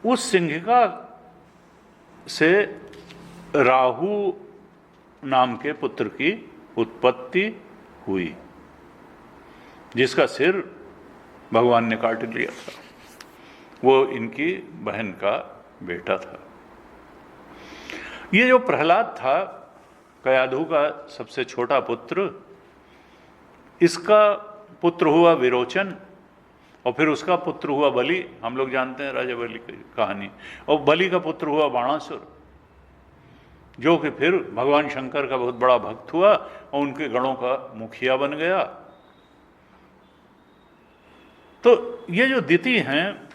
उस सिंघिका से राहु नाम के पुत्र की उत्पत्ति हुई, जिसका सिर भगवान ने काट लिया था। वो इनकी बहन का बेटा था। ये जो प्रहलाद था, कयाधु का सबसे छोटा पुत्र, इसका पुत्र हुआ विरोचन, और फिर उसका पुत्र हुआ बलि। हम लोग जानते हैं राजा बलि की कहानी। और बलि का पुत्र हुआ बाणासुर, जो कि फिर भगवान शंकर का बहुत बड़ा भक्त हुआ और उनके गणों का मुखिया बन गया। तो ये जो दिति हैं,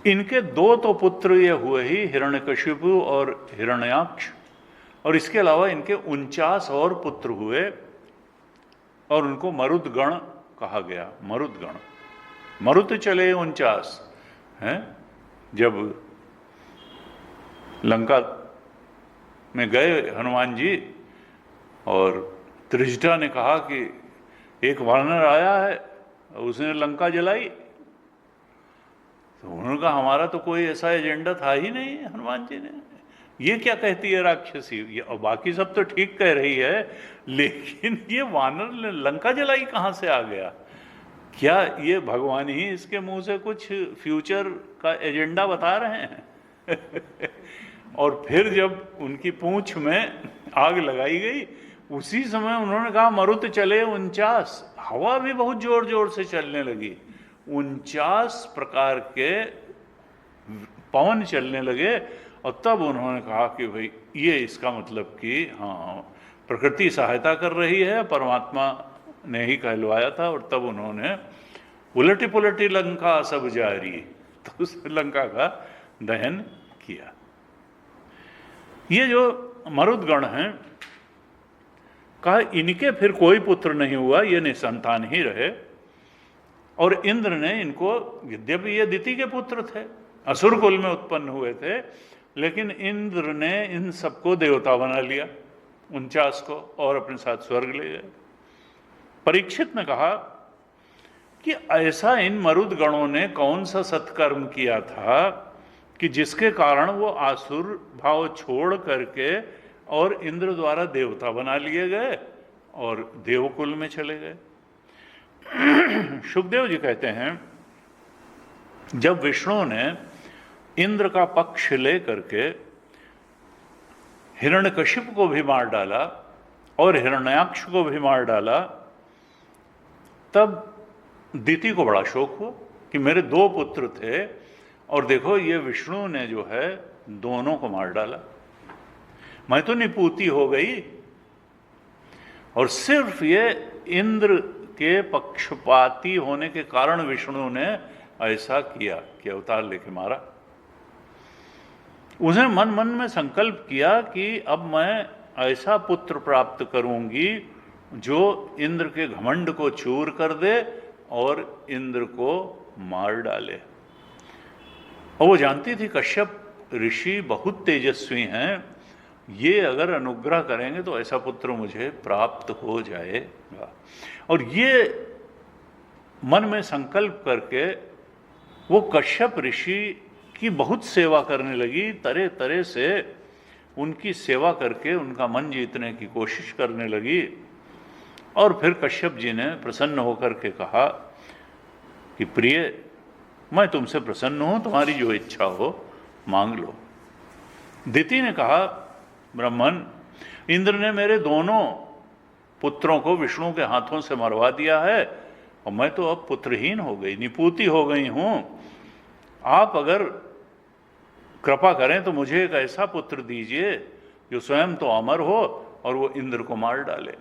इनके 2 तो पुत्र ये हुए ही, हिरण्यकशिपु और हिरण्याक्ष, और इसके अलावा इनके 49 और पुत्र हुए, और उनको मरुदगण कहा गया। मरुदगण, मरुत चले 49 हैं। जब लंका में गए हनुमान जी, और त्रिजटा ने कहा कि एक वानर आया है, उसने लंका जलाई, तो उन्होंने कहा हमारा तो कोई ऐसा एजेंडा था ही नहीं। हनुमान जी ने, ये क्या कहती है राक्षसी, ये और बाकी सब तो ठीक कह रही है, लेकिन ये वानर ने लंका जलाई कहाँ से आ गया? क्या ये भगवान ही इसके मुंह से कुछ फ्यूचर का एजेंडा बता रहे हैं? और फिर जब उनकी पूंछ में आग लगाई गई, उसी समय उन्होंने कहा मरुत चले 49। हवा भी बहुत जोर जोर से चलने लगी, 49 प्रकार के पवन चलने लगे। और तब उन्होंने कहा कि भाई ये इसका मतलब कि हाँ, प्रकृति सहायता कर रही है, परमात्मा ने ही कहलवाया था। और तब उन्होंने उलटी पुलटी लंका सब जारी, तो उस लंका का दहन किया। ये जो मरुदगण हैं, कहा इनके फिर कोई पुत्र नहीं हुआ, ये निसंतान ही रहे। और इंद्र ने इनको, यद्यपि ये दिति के पुत्र थे, असुर कुल में उत्पन्न हुए थे, लेकिन इंद्र ने इन सबको देवता बना लिया, 49 को, और अपने साथ स्वर्ग ले गए। परीक्षित ने कहा कि ऐसा इन मरुदगणों ने कौन सा सत्कर्म किया था कि जिसके कारण वो आसुर भाव छोड़ करके और इंद्र द्वारा देवता बना लिए गए और देवकुल में चले गए। सुखदेव जी कहते हैं, जब विष्णु ने इंद्र का पक्ष ले करके हिरण्यकशिप को भी मार डाला और हिरण्याक्ष को भी मार डाला, तब दिति को बड़ा शोक हुआ कि मेरे 2 पुत्र थे और देखो ये विष्णु ने जो है दोनों को मार डाला, मैं तो निपूती हो गई। और सिर्फ ये इंद्र के पक्षपाती होने के कारण विष्णु ने ऐसा किया कि अवतार लेके मारा। उसने मन मन में संकल्प किया कि अब मैं ऐसा पुत्र प्राप्त करूंगी जो इंद्र के घमंड को चूर कर दे और इंद्र को मार डाले। और वो जानती थी कश्यप ऋषि बहुत तेजस्वी हैं, ये अगर अनुग्रह करेंगे तो ऐसा पुत्र मुझे प्राप्त हो जाएगा। और ये मन में संकल्प करके वो कश्यप ऋषि की बहुत सेवा करने लगी, तरह तरह से उनकी सेवा करके उनका मन जीतने की कोशिश करने लगी। और फिर कश्यप जी ने प्रसन्न होकर के कहा कि प्रिय, मैं तुमसे प्रसन्न हूं, तुम्हारी जो इच्छा हो मांग लो। दिति ने कहा, ब्राह्मण, इंद्र ने मेरे दोनों पुत्रों को विष्णु के हाथों से मरवा दिया है और मैं तो अब पुत्रहीन हो गई, निपूती हो गई हूं। आप अगर कृपा करें तो मुझे एक ऐसा पुत्र दीजिए जो स्वयं तो अमर हो और वो इंद्र को मार डाले।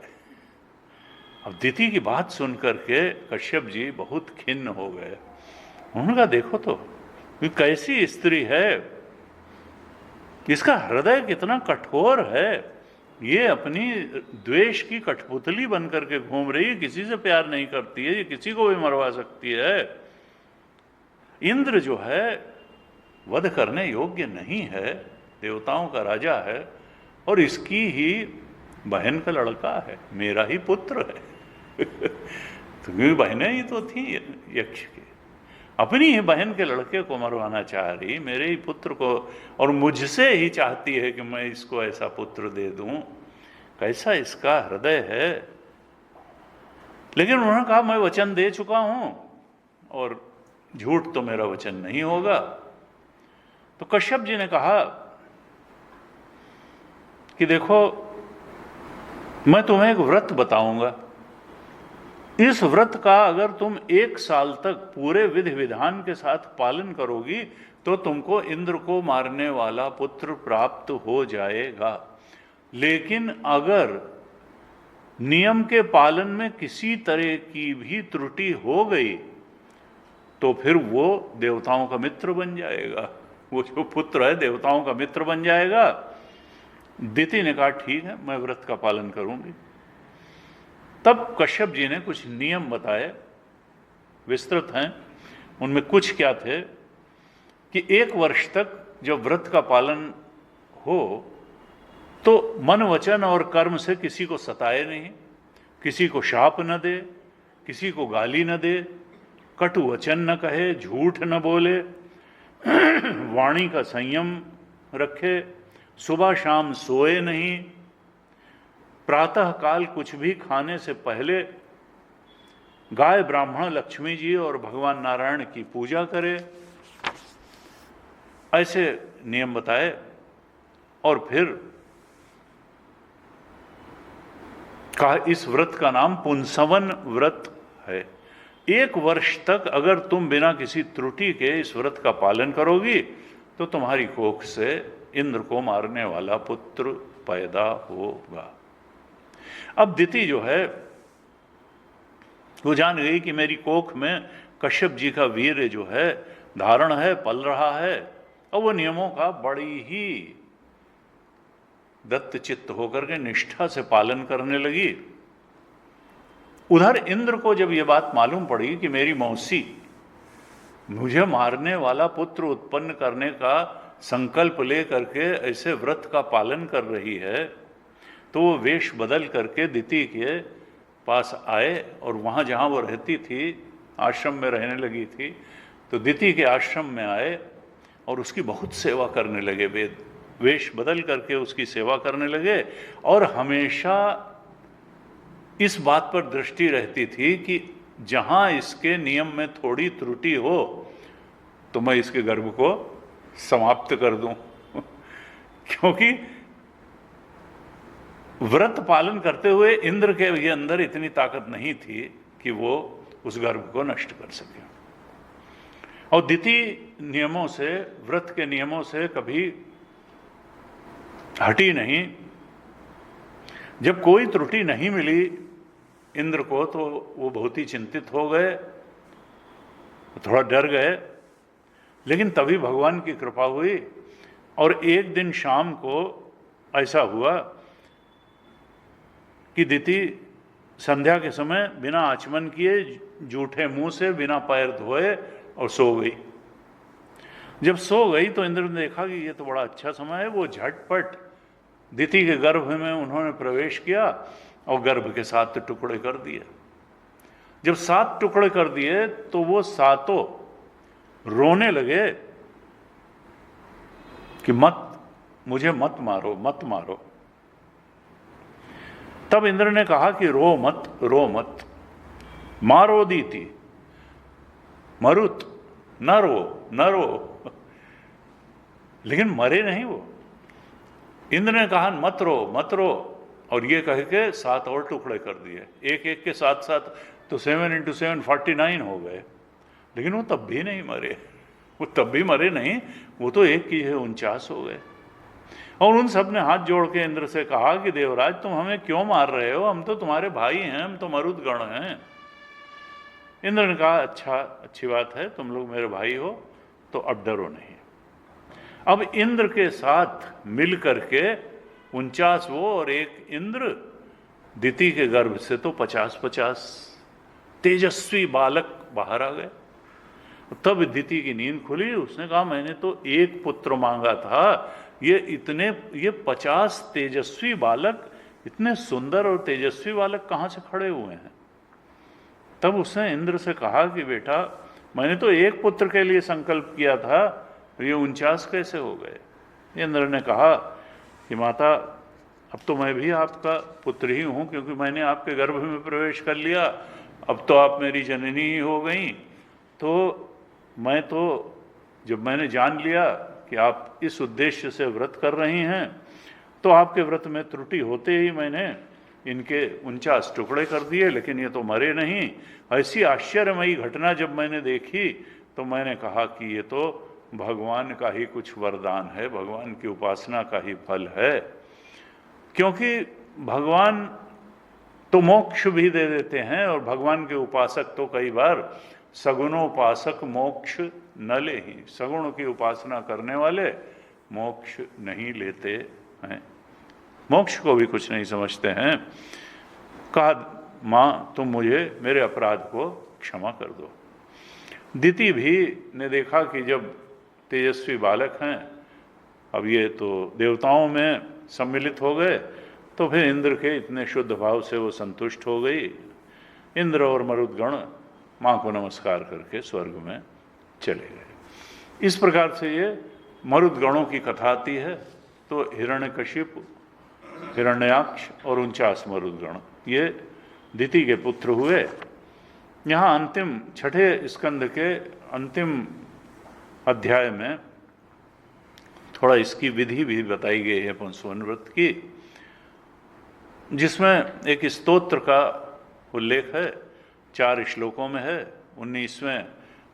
अब दिति की बात सुन करके कश्यप जी बहुत खिन्न हो गए। उन्होंने कहा, देखो तो ये कैसी स्त्री है, इसका हृदय कितना कठोर है। ये अपनी द्वेष की कठपुतली बन करके घूम रही है, किसी से प्यार नहीं करती है, ये किसी को भी मरवा सकती है। इंद्र जो है वध करने योग्य नहीं है, देवताओं का राजा है और इसकी ही बहन का लड़का है, मेरा ही पुत्र है। तो बहनें ही तो थी यक्ष की, अपनी ही बहन के लड़के को मरवाना चाह रही, मेरे ही पुत्र को, और मुझसे ही चाहती है कि मैं इसको ऐसा पुत्र दे दूं। कैसा इसका हृदय है। लेकिन उन्होंने कहा मैं वचन दे चुका हूं और झूठ तो मेरा वचन नहीं होगा। तो कश्यप जी ने कहा कि देखो मैं तुम्हें एक व्रत बताऊंगा, इस व्रत का अगर तुम 1 साल तक पूरे विधि विधान के साथ पालन करोगी तो तुमको इंद्र को मारने वाला पुत्र प्राप्त हो जाएगा। लेकिन अगर नियम के पालन में किसी तरह की भी त्रुटि हो गई तो फिर वो देवताओं का मित्र बन जाएगा, वो जो पुत्र है देवताओं का मित्र बन जाएगा। दिति ने कहा ठीक है, मैं व्रत का पालन करूंगी। तब कश्यप जी ने कुछ नियम बताए, विस्तृत हैं, उनमें कुछ क्या थे कि 1 वर्ष तक जब व्रत का पालन हो तो मन वचन और कर्म से किसी को सताए नहीं, किसी को शाप न दे, किसी को गाली न दे, कटु वचन न कहे, झूठ न बोले, वाणी का संयम रखे, सुबह शाम सोए नहीं, प्रातः काल कुछ भी खाने से पहले गाय ब्राह्मण लक्ष्मी जी और भगवान नारायण की पूजा करे। ऐसे नियम बताए और फिर कहा इस व्रत का नाम पुंसवन व्रत है। 1 वर्ष तक अगर तुम बिना किसी त्रुटि के इस व्रत का पालन करोगी तो तुम्हारी कोख से इंद्र को मारने वाला पुत्र पैदा होगा। अब दिति जो है वो जान गई कि मेरी कोख में कश्यप जी का वीर्य जो है धारण है, पल रहा है, और वो नियमों का बड़ी ही दत्त चित्त होकर के निष्ठा से पालन करने लगी। उधर इंद्र को जब ये बात मालूम पड़ी कि मेरी मौसी मुझे मारने वाला पुत्र उत्पन्न करने का संकल्प ले करके ऐसे व्रत का पालन कर रही है, तो वो वेश बदल करके दिति के पास आए और वहाँ जहाँ वो रहती थी आश्रम में रहने लगी थी, तो दिति के आश्रम में आए और उसकी बहुत सेवा करने लगे। वेश बदल करके उसकी सेवा करने लगे और हमेशा इस बात पर दृष्टि रहती थी कि जहाँ इसके नियम में थोड़ी त्रुटि हो तो मैं इसके गर्भ को समाप्त कर दूं। क्योंकि व्रत पालन करते हुए इंद्र के ये अंदर इतनी ताकत नहीं थी कि वो उस गर्भ को नष्ट कर सके। और दिति नियमों से, व्रत के नियमों से कभी हटी नहीं। जब कोई त्रुटि नहीं मिली इंद्र को तो वो बहुत ही चिंतित हो गए, थोड़ा डर गए। लेकिन तभी भगवान की कृपा हुई और एक दिन शाम को ऐसा हुआ कि दिति संध्या के समय बिना आचमन किए, जूठे मुंह से, बिना पैर धोए और सो गई। जब सो गई तो इंद्र ने देखा कि ये तो बड़ा अच्छा समय है। वो झटपट दिति के गर्भ में उन्होंने प्रवेश किया और गर्भ के 7 टुकड़े कर दिए। जब 7 टुकड़े कर दिए तो वो 7 रोने लगे कि मुझे मत मारो, मत मारो। तब इंद्र ने कहा कि रो मत, रो मत, मारो दीति, मरुत, न रो, न रो। लेकिन मरे नहीं वो। इंद्र ने कहा मत रो, मत रो, और ये कह के 7 और टुकड़े कर दिए, एक एक के साथ साथ, तो 7 × 7 49 हो गए। लेकिन वो तब भी नहीं मरे, वो तब भी मरे नहीं, वो तो एक की है 49 हो गए। और उन सब ने हाथ जोड़ के इंद्र से कहा कि देवराज तुम हमें क्यों मार रहे हो, हम तो तुम्हारे भाई हैं, हम तो मरुद गण हैं। इंद्र ने कहा अच्छा, अच्छी बात है, तुम लोग मेरे भाई हो तो अब डरो नहीं। अब इंद्र के साथ मिल करके 49 वो और एक इंद्र। दिति के गर्भ से तो 50-50 तेजस्वी बालक बाहर आ गए। तब दिति की नींद खुली, उसने कहा मैंने तो एक पुत्र मांगा था, ये 50 तेजस्वी बालक, इतने सुंदर और तेजस्वी बालक कहाँ से खड़े हुए हैं। तब उसने इंद्र से कहा कि बेटा मैंने तो एक पुत्र के लिए संकल्प किया था, ये 49 कैसे हो गए। इंद्र ने कहा कि माता अब तो मैं भी आपका पुत्र ही हूँ, क्योंकि मैंने आपके गर्भ में प्रवेश कर लिया, अब तो आप मेरी जननी ही हो गई। तो मैं तो जब मैंने जान लिया कि आप इस उद्देश्य से व्रत कर रही हैं, तो आपके व्रत में त्रुटि होते ही मैंने इनके 49 टुकड़े कर दिए, लेकिन ये तो मरे नहीं। ऐसी आश्चर्यमयी घटना जब मैंने देखी तो मैंने कहा कि ये तो भगवान का ही कुछ वरदान है, भगवान की उपासना का ही फल है। क्योंकि भगवान तो मोक्ष भी दे देते हैं, और भगवान के उपासक तो कई बार सगुणोपासक मोक्ष न ले ही, सगुण की उपासना करने वाले मोक्ष नहीं लेते हैं, मोक्ष को भी कुछ नहीं समझते हैं। कहा माँ तुम मुझे मेरे अपराध को क्षमा कर दो। दिति भी ने देखा कि जब तेजस्वी बालक हैं, अब ये तो देवताओं में सम्मिलित हो गए, तो फिर इंद्र के इतने शुद्ध भाव से वो संतुष्ट हो गई। इंद्र और मरुदगण माँ को नमस्कार करके स्वर्ग में चले गए। इस प्रकार से ये मरुदगणों की कथा आती है। तो हिरण्यकशिप, हिरण्याक्ष और 49 मरुदगण ये दिति के पुत्र हुए। यहाँ अंतिम छठे स्कंद के अंतिम अध्याय में थोड़ा इसकी विधि भी बताई गई है पुंसवन व्रत की, जिसमें एक स्तोत्र का उल्लेख है, 4 श्लोकों में है। 19वें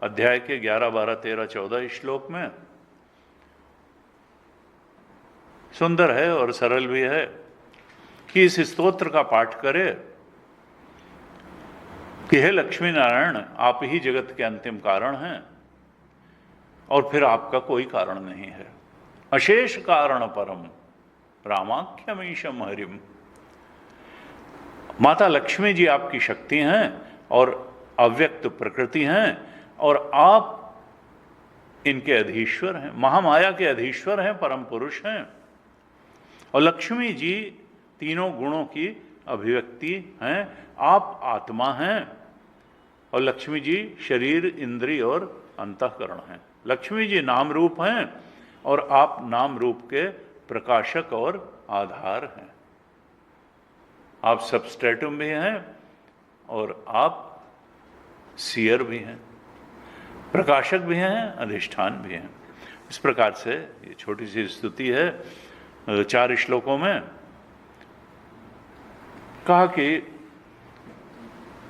अध्याय के 11, 12, 13, 14 श्लोक में सुंदर है और सरल भी है कि इस स्तोत्र का पाठ करे कि हे लक्ष्मी नारायण, आप ही जगत के अंतिम कारण हैं और फिर आपका कोई कारण नहीं है। अशेष कारण परम रामाख्यमीशम हरिम। माता लक्ष्मी जी आपकी शक्ति हैं और अव्यक्त प्रकृति हैं, और आप इनके अधीश्वर हैं, महामाया के अधीश्वर हैं, परम पुरुष हैं। और लक्ष्मी जी तीनों गुणों की अभिव्यक्ति हैं। आप आत्मा हैं और लक्ष्मी जी शरीर, इंद्रिय और अंतःकरण हैं। लक्ष्मी जी नाम रूप हैं और आप नाम रूप के प्रकाशक और आधार हैं। आप सबस्ट्रेटम भी हैं और आप सीयर भी हैं, प्रकाशक भी हैं, अधिष्ठान भी हैं। इस प्रकार से ये छोटी सी स्तुति है 4 श्लोकों में। कहा कि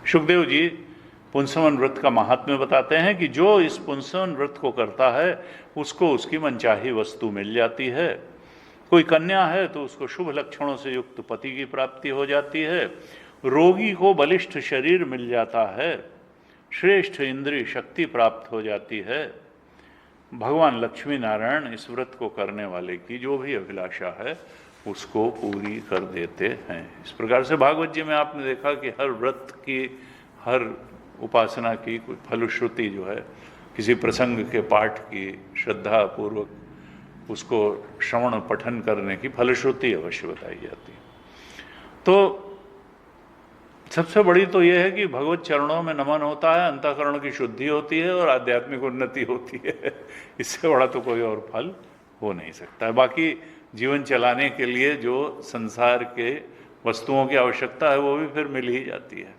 सुखदेव जी पुंसवन व्रत का महात्म्य बताते हैं कि जो इस पुंसवन व्रत को करता है उसको उसकी मनचाही वस्तु मिल जाती है। कोई कन्या है तो उसको शुभ लक्षणों से युक्त पति की प्राप्ति हो जाती है। रोगी को बलिष्ठ शरीर मिल जाता है। श्रेष्ठ इंद्रिय शक्ति प्राप्त हो जाती है। भगवान लक्ष्मी नारायण इस व्रत को करने वाले की जो भी अभिलाषा है उसको पूरी कर देते हैं। इस प्रकार से भागवत जी में आपने देखा कि हर व्रत की, हर उपासना की कोई फलश्रुति जो है, किसी प्रसंग के पाठ की श्रद्धा पूर्वक उसको श्रवण पठन करने की फलश्रुति अवश्य बताई जाती है। तो सबसे बड़ी तो यह है कि भगवत चरणों में नमन होता है, अंतःकरण की शुद्धि होती है और आध्यात्मिक उन्नति होती है। इससे बड़ा तो कोई और फल हो नहीं सकता है। बाकी जीवन चलाने के लिए जो संसार के वस्तुओं की आवश्यकता है वो भी फिर मिल ही जाती है,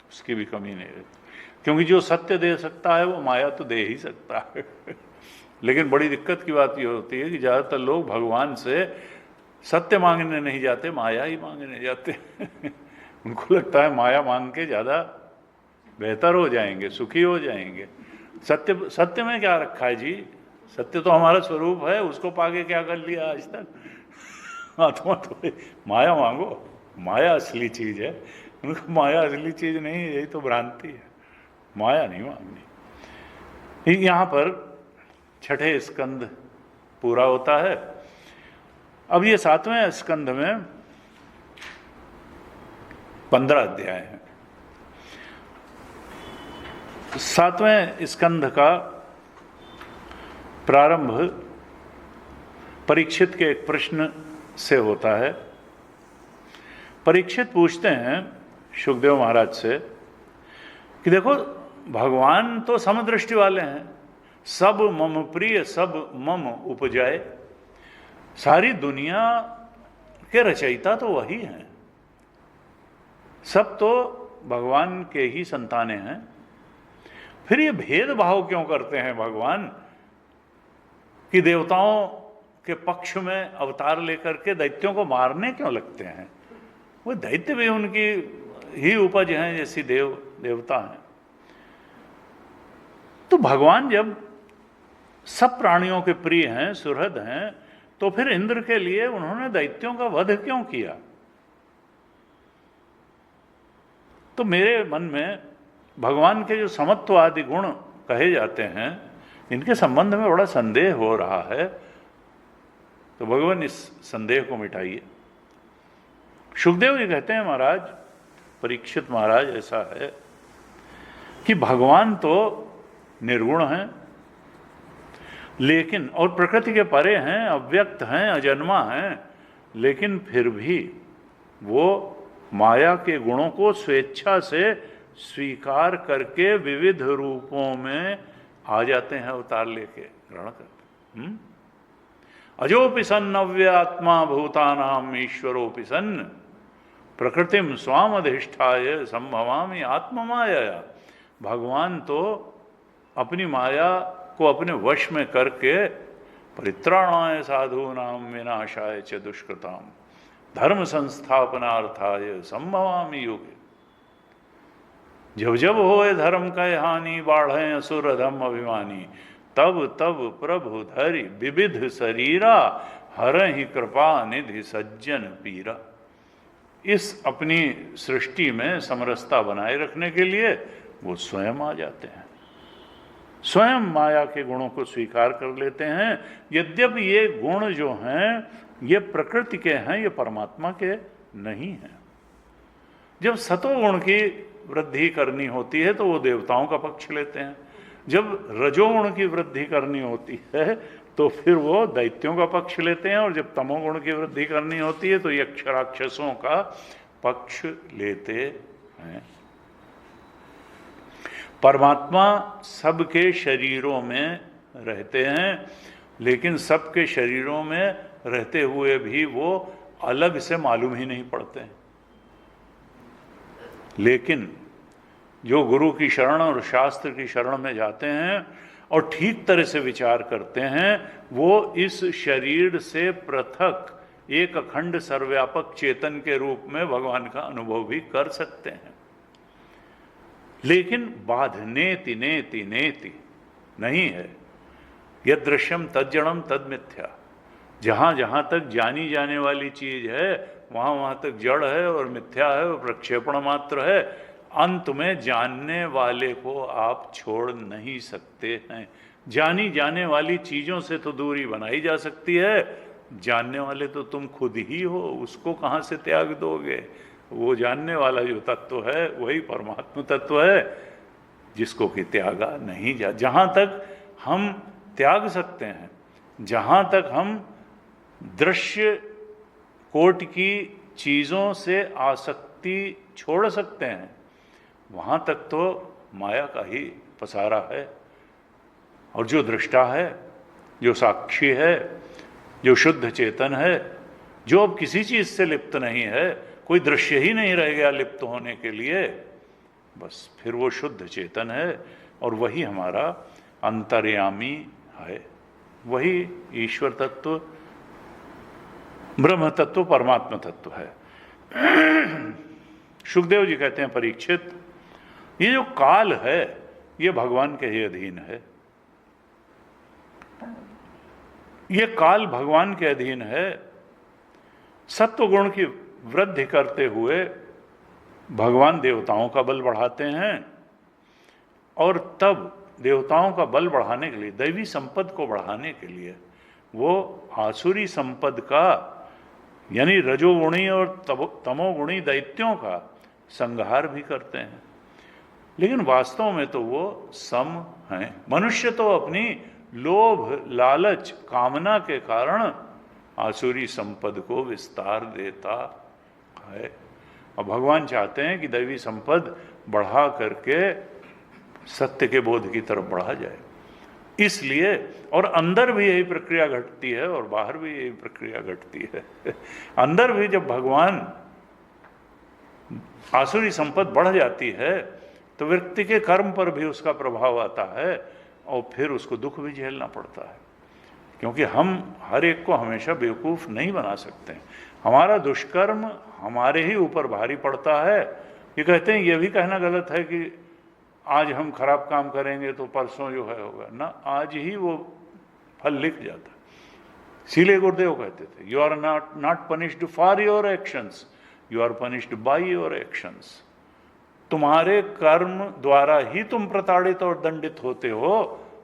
उसकी भी कमी नहीं रहती। क्योंकि जो सत्य दे सकता है वो माया तो दे ही सकता है। लेकिन बड़ी दिक्कत की बात ये होती है कि ज़्यादातर लोग भगवान से सत्य मांगने नहीं जाते, माया ही मांगने जाते। उनको लगता है माया मांग के ज़्यादा बेहतर हो जाएंगे, सुखी हो जाएंगे। सत्य में क्या रखा है जी? सत्य तो हमारा स्वरूप है, उसको पाके क्या कर लिया आज तक। आत्मा तो माया मांगो, माया असली चीज़ है। उनको माया असली चीज़ नहीं है, यही तो भ्रांति है। माया नहीं मांगनी। यहाँ पर छठे स्कंद पूरा होता है अब ये 7वें स्कंध में 15 अध्याय हैं। 7वें स्कंध का प्रारंभ परीक्षित के एक प्रश्न से होता है। परीक्षित पूछते हैं शुकदेव महाराज से कि देखो, भगवान तो समदृष्टि वाले हैं, सब मम प्रिय सब मम उपजाए, सारी दुनिया के रचयिता तो वही हैं, सब तो भगवान के ही संतानें हैं, फिर ये भेदभाव क्यों करते हैं भगवान कि देवताओं के पक्ष में अवतार लेकर के दैत्यों को मारने क्यों लगते हैं? वो दैत्य भी उनकी ही उपज हैं, जैसी देवता हैं। तो भगवान जब सब प्राणियों के प्रिय हैं, सुहृद हैं, तो फिर इंद्र के लिए उन्होंने दैत्यों का वध क्यों किया? तो मेरे मन में भगवान के जो समत्व आदि गुण कहे जाते हैं, इनके संबंध में बड़ा संदेह हो रहा है। तो भगवान इस संदेह को मिटाइए। शुकदेव जी कहते हैं, महाराज परीक्षित महाराज, ऐसा है कि भगवान तो निर्गुण हैं, लेकिन और प्रकृति के परे हैं, अव्यक्त हैं, अजन्मा हैं, लेकिन फिर भी वो माया के गुणों को स्वेच्छा से स्वीकार करके विविध रूपों में आ जाते हैं, अवतार लेके ग्रहण करते। अजोपि सन् अव्यात्मा भूतानाम ईश्वरोपि सन् प्रकृतिम स्वाम अधिष्ठाय संभवामि आत्ममाया। भगवान तो अपनी माया को अपने वश में करके परित्राणाय साधूनाम विनाशाय च दुष्कृताम धर्म संस्थापनार्थाय संभवामि युगे। जब जब होए धर्म कह हानि, बाढ़े असुर अधम अभिमानी, तब तब प्रभु धरि विविध शरीरा, हरहि कृपा निधि सज्जन पीरा। इस अपनी सृष्टि में समरसता बनाए रखने के लिए वो स्वयं आ जाते हैं, स्वयं माया के गुणों को स्वीकार कर लेते हैं। यद्यपि ये गुण जो हैं ये प्रकृति के हैं, ये परमात्मा के नहीं हैं। जब सतोगुण की वृद्धि करनी होती है तो वो देवताओं का पक्ष लेते हैं, जब रजोगुण की वृद्धि करनी होती है तो फिर वो दैत्यों का पक्ष लेते हैं, और जब तमोगुण की वृद्धि करनी होती है तो यक्ष राक्षसों का पक्ष लेते हैं। परमात्मा सबके शरीरों में रहते हैं, लेकिन सबके शरीरों में रहते हुए भी वो अलग से मालूम ही नहीं पड़ते हैं। लेकिन जो गुरु की शरण और शास्त्र की शरण में जाते हैं और ठीक तरह से विचार करते हैं, वो इस शरीर से पृथक एक अखंड सर्वव्यापक चेतन के रूप में भगवान का अनुभव भी कर सकते हैं। लेकिन बाध नेति नेति नेति नहीं है। यद दृश्यम तज्जड़म तद मिथ्या। जहाँ जहाँ तक जानी जाने वाली चीज है वहाँ वहाँ तक जड़ है और मिथ्या है और प्रक्षेपण मात्र है। अंत में जानने वाले को आप छोड़ नहीं सकते हैं। जानी जाने वाली चीज़ों से तो दूरी बनाई जा सकती है, जानने वाले तो तुम खुद ही हो, उसको कहाँ से त्याग दोगे? वो जानने वाला जो तत्व है वही परमात्मा तत्व है, जिसको कि त्यागा नहीं जा। जहाँ तक हम त्याग सकते हैं, जहाँ तक हम दृश्य कोटि की चीज़ों से आसक्ति छोड़ सकते हैं, वहाँ तक तो माया का ही पसारा है। और जो दृष्टा है, जो साक्षी है, जो शुद्ध चेतन है, जो अब किसी चीज़ से लिप्त नहीं है, कोई दृश्य ही नहीं रह गया लिप्त होने के लिए, बस फिर वो शुद्ध चेतन है और वही हमारा अंतर्यामी है, वही ईश्वर तत्व, ब्रह्म तत्व, परमात्मा तत्व है। शुकदेव जी कहते हैं, परीक्षित, ये जो काल है ये भगवान के ही अधीन है। ये काल भगवान के अधीन है। सत्व गुण की वृद्धि करते हुए भगवान देवताओं का बल बढ़ाते हैं, और तब देवताओं का बल बढ़ाने के लिए, दैवी संपद को बढ़ाने के लिए वो आसुरी संपद का यानी रजोगुणी और तमोगुणी दैत्यों का संहार भी करते हैं, लेकिन वास्तव में तो वो सम हैं। मनुष्य तो अपनी लोभ, लालच, कामना के कारण आसुरी संपद को विस्तार देता है। और भगवान चाहते हैं कि दैवी संपद बढ़ा करके सत्य के बोध की तरफ बढ़ा जाए। इसलिए और अंदर भी यही प्रक्रिया घटती है और बाहर भी यही प्रक्रिया घटती है। अंदर भी जब भगवान आसुरी संपद बढ़ जाती है तो व्यक्ति के कर्म पर भी उसका प्रभाव आता है और फिर उसको दुख भी झेलना पड़ता है, क्योंकि हम हर एक को हमेशा बेवकूफ़ नहीं बना सकते। हमारा दुष्कर्म हमारे ही ऊपर भारी पड़ता है। ये कहते हैं, ये भी कहना गलत है कि आज हम खराब काम करेंगे तो परसों जो है होगा ना, आज ही वो फल लिख जाता है। इसीलिए गुरुदेव कहते थे, you are not punished for your actions, you are punished by your actions. तुम्हारे कर्म द्वारा ही तुम प्रताड़ित और दंडित होते हो,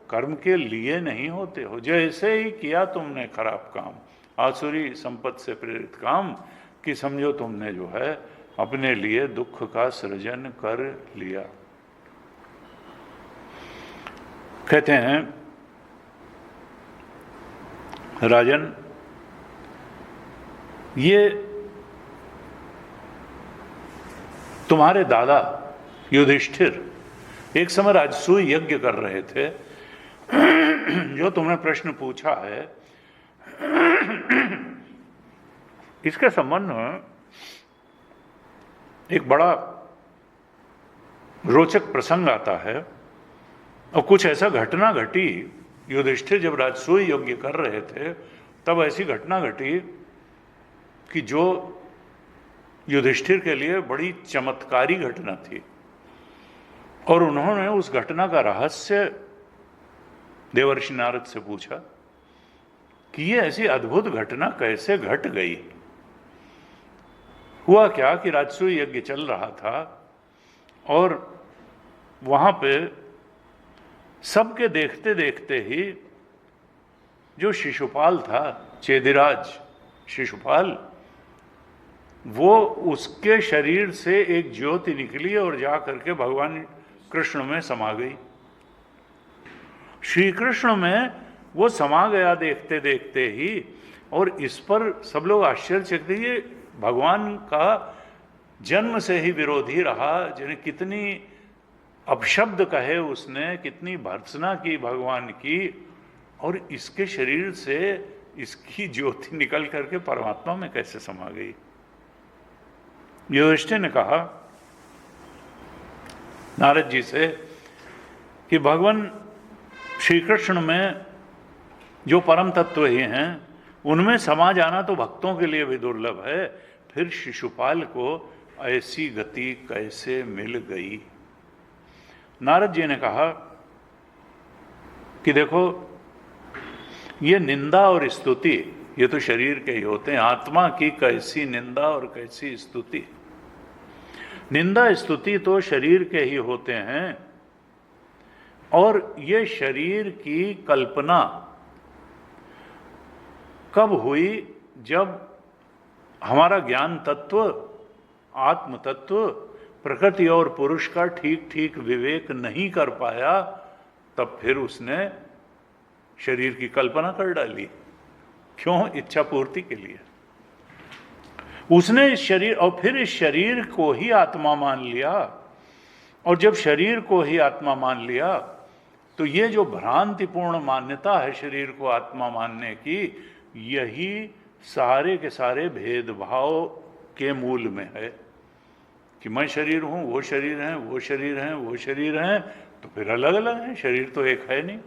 कर्म के लिए नहीं होते हो। जैसे ही किया तुमने खराब काम, आसुरी संपत्ति से प्रेरित काम, कि समझो तुमने जो है अपने लिए दुख का सृजन कर लिया। कहते हैं, राजन, ये तुम्हारे दादा युधिष्ठिर एक समय राजसूय यज्ञ कर रहे थे। जो तुमने प्रश्न पूछा है इसके संबंध में एक बड़ा रोचक प्रसंग आता है और कुछ ऐसा घटना घटी। युधिष्ठिर जब राजसूय यज्ञ कर रहे थे तब ऐसी घटना घटी कि जो युधिष्ठिर के लिए बड़ी चमत्कारी घटना थी, और उन्होंने उस घटना का रहस्य देवर्षि नारद से पूछा कि ये ऐसी अद्भुत घटना कैसे घट गई। हुआ क्या कि राजसूय यज्ञ चल रहा था और वहां पे सबके देखते देखते ही जो शिशुपाल था, चेदिराज शिशुपाल, वो उसके शरीर से एक ज्योति निकली और जा करके भगवान कृष्ण में समा गई। श्री कृष्ण में वो समा गया देखते देखते ही, और इस पर सब लोग आश्चर्यचकित। ये भगवान का जन्म से ही विरोधी रहा, जिन्हें कितनी अपशब्द कहे उसने, कितनी भर्त्सना की भगवान की, और इसके शरीर से इसकी ज्योति निकल करके परमात्मा में कैसे समा गई। युधिष्ठिर ने कहा नारद जी से कि भगवान श्री कृष्ण में जो परम तत्व ही हैं उनमें समा जाना तो भक्तों के लिए भी दुर्लभ है, फिर शिशुपाल को ऐसी गति कैसे मिल गई। नारद जी ने कहा कि देखो, ये निंदा और स्तुति ये तो शरीर के ही होते हैं, आत्मा की कैसी निंदा और कैसी स्तुति। निंदा स्तुति तो शरीर के ही होते हैं, और ये शरीर की कल्पना कब हुई, जब हमारा ज्ञान तत्व, आत्म तत्व, प्रकृति और पुरुष का ठीक ठीक विवेक नहीं कर पाया, तब फिर उसने शरीर की कल्पना कर डाली। क्यों? इच्छा पूर्ति के लिए। उसने इस शरीर, और फिर इस शरीर को ही आत्मा मान लिया, और जब शरीर को ही आत्मा मान लिया तो ये जो भ्रांतिपूर्ण मान्यता है शरीर को आत्मा मानने की, यही सारे के सारे भेदभाव के मूल में है कि मैं शरीर हूं, वो शरीर हैं, वो शरीर हैं, वो शरीर हैं, तो फिर अलग अलग हैं, शरीर तो एक है नहीं।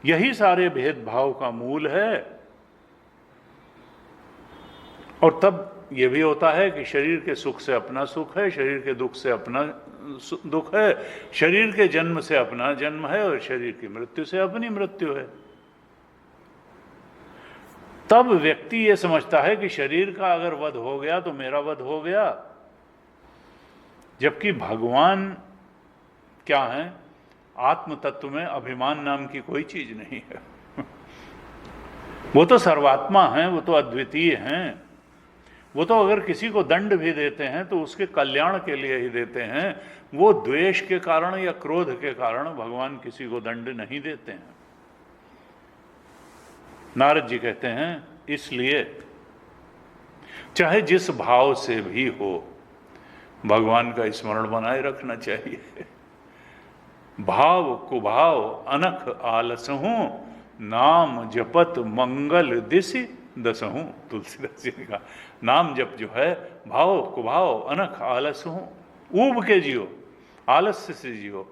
यही सारे भेदभाव का मूल है। और तब यह भी होता है कि शरीर के सुख से अपना सुख है, शरीर के दुख से अपना दुख है, शरीर के जन्म से अपना जन्म है, और शरीर की मृत्यु से अपनी मृत्यु है। तब व्यक्ति ये समझता है कि शरीर का अगर वध हो गया तो मेरा वध हो गया, जबकि भगवान क्या है? आत्म तत्व में अभिमान नाम की कोई चीज नहीं है। वो तो सर्वात्मा है, वो तो अद्वितीय हैं, वो तो अगर किसी को दंड भी देते हैं तो उसके कल्याण के लिए ही देते हैं, वो द्वेष के कारण या क्रोध के कारण भगवान किसी को दंड नहीं देते हैं। नारद जी कहते हैं इसलिए चाहे जिस भाव से भी हो भगवान का स्मरण बनाए रखना चाहिए। भाव कुभाव अनख आलसहूं, नाम जपत मंगल दिशि दसहूं। तुलसीदास जी ने कहा नाम जप जो है भाव कुभाव अनख आलस हूं, ऊब के जियो, आलस्य से जियो,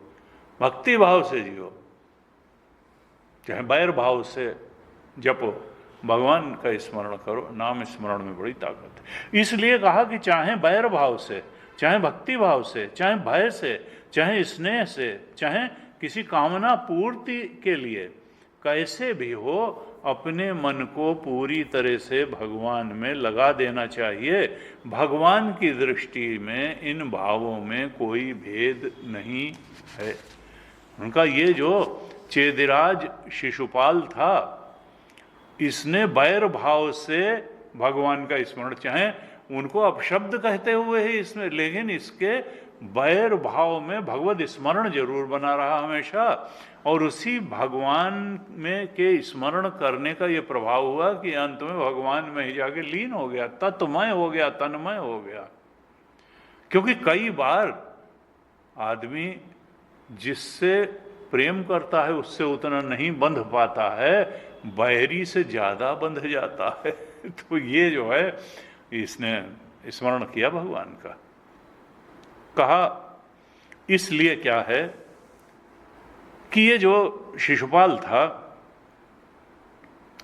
भक्ति भाव से जियो, चाहे बैर भाव से जपो, भगवान का स्मरण करो। नाम स्मरण में बड़ी ताकत है। इसलिए कहा कि चाहे बैर भाव से, चाहे भक्ति भाव से, चाहे भय से, चाहे स्नेह से, चाहे किसी कामना पूर्ति के लिए, कैसे भी हो अपने मन को पूरी तरह से भगवान में लगा देना चाहिए। भगवान की दृष्टि में इन भावों में कोई भेद नहीं है। उनका ये जो चेदिराज शिशुपाल था, इसने बैर भाव से भगवान का स्मरण, चाहे उनको अपशब्द कहते हुए ही इसमें, लेकिन इसके बैर भाव में भगवत स्मरण जरूर बना रहा हमेशा। और उसी भगवान में के स्मरण करने का ये प्रभाव हुआ कि अंत में भगवान में ही जाके लीन हो गया, तत्मय हो गया, तन्मय हो गया। क्योंकि कई बार आदमी जिससे प्रेम करता है उससे उतना नहीं बंध पाता है, बैरी से ज्यादा बंध जाता है। तो ये जो है इसने स्मरण किया भगवान का। कहा इसलिए क्या है कि ये जो शिशुपाल था,